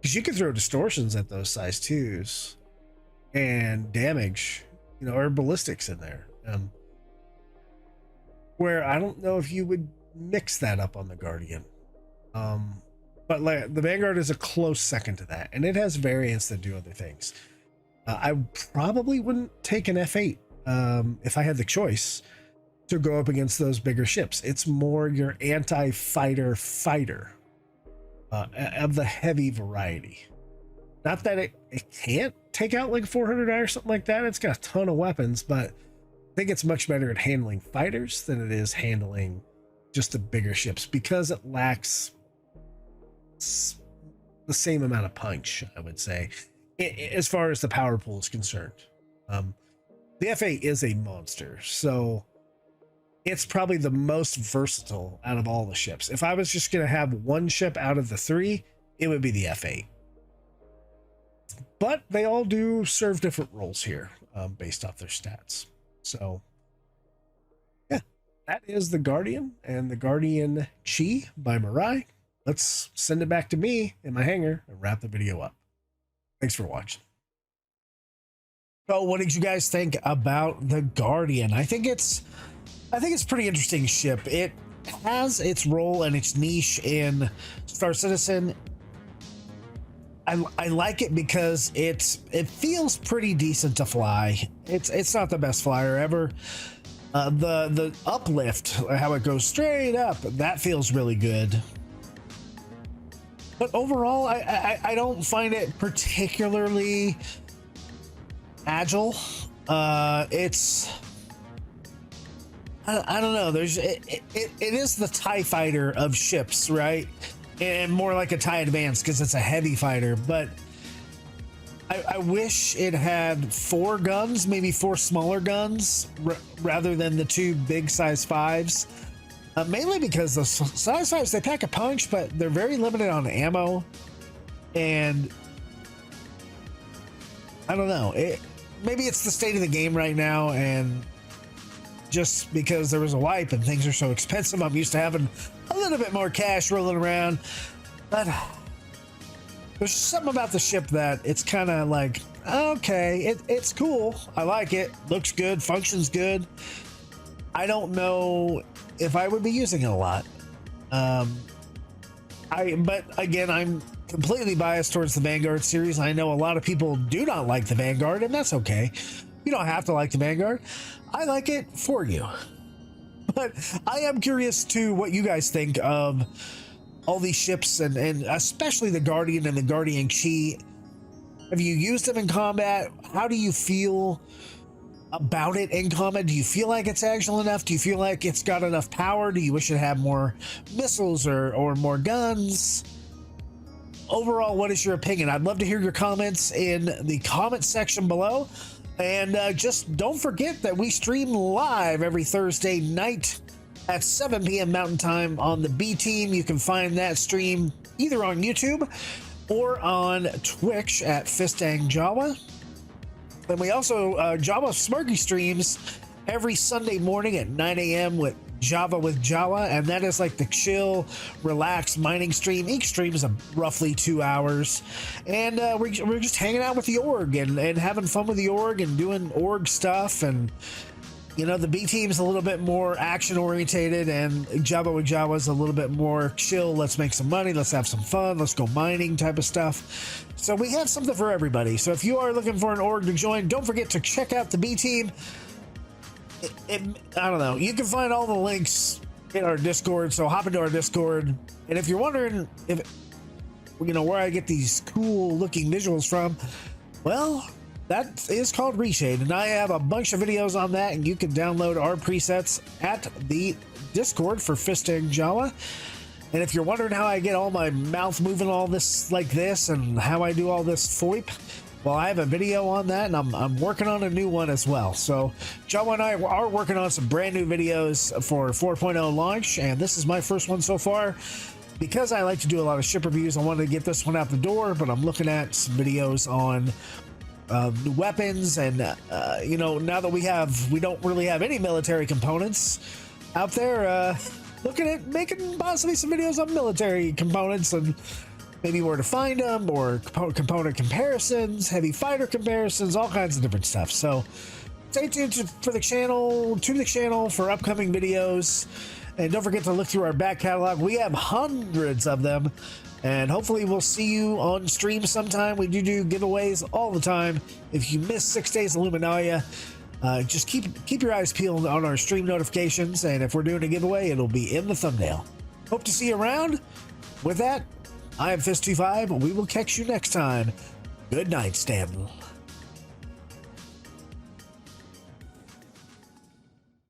because you can throw distortions at those size 2s and damage, or ballistics in there. Where I don't know if you would mix that up on the Guardian. But the Vanguard is a close second to that, and it has variants that do other things. I probably wouldn't take an F8 if I had the choice to go up against those bigger ships. It's more your anti-fighter fighter of the heavy variety. Not that it can't take out like 400i or something like that. It's got a ton of weapons, but I think it's much better at handling fighters than it is handling just the bigger ships, because it lacks the same amount of punch, I would say, as far as the power pool is concerned. The F8 is a monster, so it's probably the most versatile out of all the ships. If I was just going to have one ship out of the three, it would be the F8. But they all do serve different roles here, based off their stats. So, yeah, that is the Guardian and the Guardian Chi by Mirai. Let's send it back to me in my hangar and wrap the video up. Thanks for watching. So what did you guys think about the Guardian? I think it's a pretty interesting ship. It has its role and its niche in Star Citizen. I like it because it feels pretty decent to fly. It's not the best flyer ever. The uplift, how it goes straight up, that feels really good. But overall, I don't find it particularly agile. It's I don't know. It is the TIE fighter of ships, right? And more like a TIE Advance because it's a heavy fighter. But I wish it had 4 guns, maybe 4 smaller guns, rather than the 2 big size 5s. Mainly because the size 5s, they pack a punch, but they're very limited on ammo. And I don't know. Maybe it's the state of the game right now, and just because there was a wipe and things are so expensive, I'm used to having a little bit more cash rolling around. But there's something about the ship that it's kind of like, okay, it's cool. I like it. Looks good. Functions good. I don't know if I would be using it a lot. But again, I'm completely biased towards the Vanguard series. I know a lot of people do not like the Vanguard, and that's okay. You don't have to like the Vanguard. I like it for you. But I am curious to what you guys think of all these ships, and especially the Guardian and the Guardian Chi. Have you used them in combat? How do you feel about it in combat? Do you feel like it's agile enough? Do you feel like it's got enough power? Do you wish it had more missiles or more guns? Overall, what is your opinion? I'd love to hear your comments in the comment section below. And just don't forget that we stream live every Thursday night at 7 p.m. Mountain Time on the B Team. You can find that stream either on YouTube or on Twitch at Fist-25 and Jawa. And we also JawaSparky streams every Sunday morning at 9 a.m. with Jawa, and that is like the chill, relaxed mining stream. Each stream is roughly 2 hours, and we're just hanging out with the org and having fun with the org and doing org stuff. And you know, the B team is a little bit more action orientated, and Jawa is a little bit more chill. Let's make some money, let's have some fun, let's go mining type of stuff. So we have something for everybody. So if you are looking for an org to join, don't forget to check out the B team. I don't know. You can find all the links in our Discord, so hop into our Discord. And if you're wondering if where I get these cool looking visuals from, well, that is called Reshade, and I have a bunch of videos on that, and you can download our presets at the Discord for Fist-25 and Jawa. And if you're wondering how I get all my mouth moving all this like this and how I do all this FOIP, well, I have a video on that, and I'm working on a new one as well. So Jawa and I are working on some brand new videos for 4.0 launch, and this is my first one so far. Because I like to do a lot of ship reviews, I wanted to get this one out the door, but I'm looking at some videos on new weapons, and now that we don't really have any military components out there, looking at making possibly some videos on military components and maybe where to find them, or component comparisons, heavy fighter comparisons, all kinds of different stuff. So stay tuned to the channel for upcoming videos, and don't forget to look through our back catalog. We have hundreds of them, and hopefully we'll see you on stream sometime. We do giveaways all the time. If you miss 6 days of Luminaria, just keep your eyes peeled on our stream notifications, and if we're doing a giveaway, it'll be in the thumbnail. Hope to see you around. With that, I am Fist-25, and we will catch you next time. Good night, Stanley.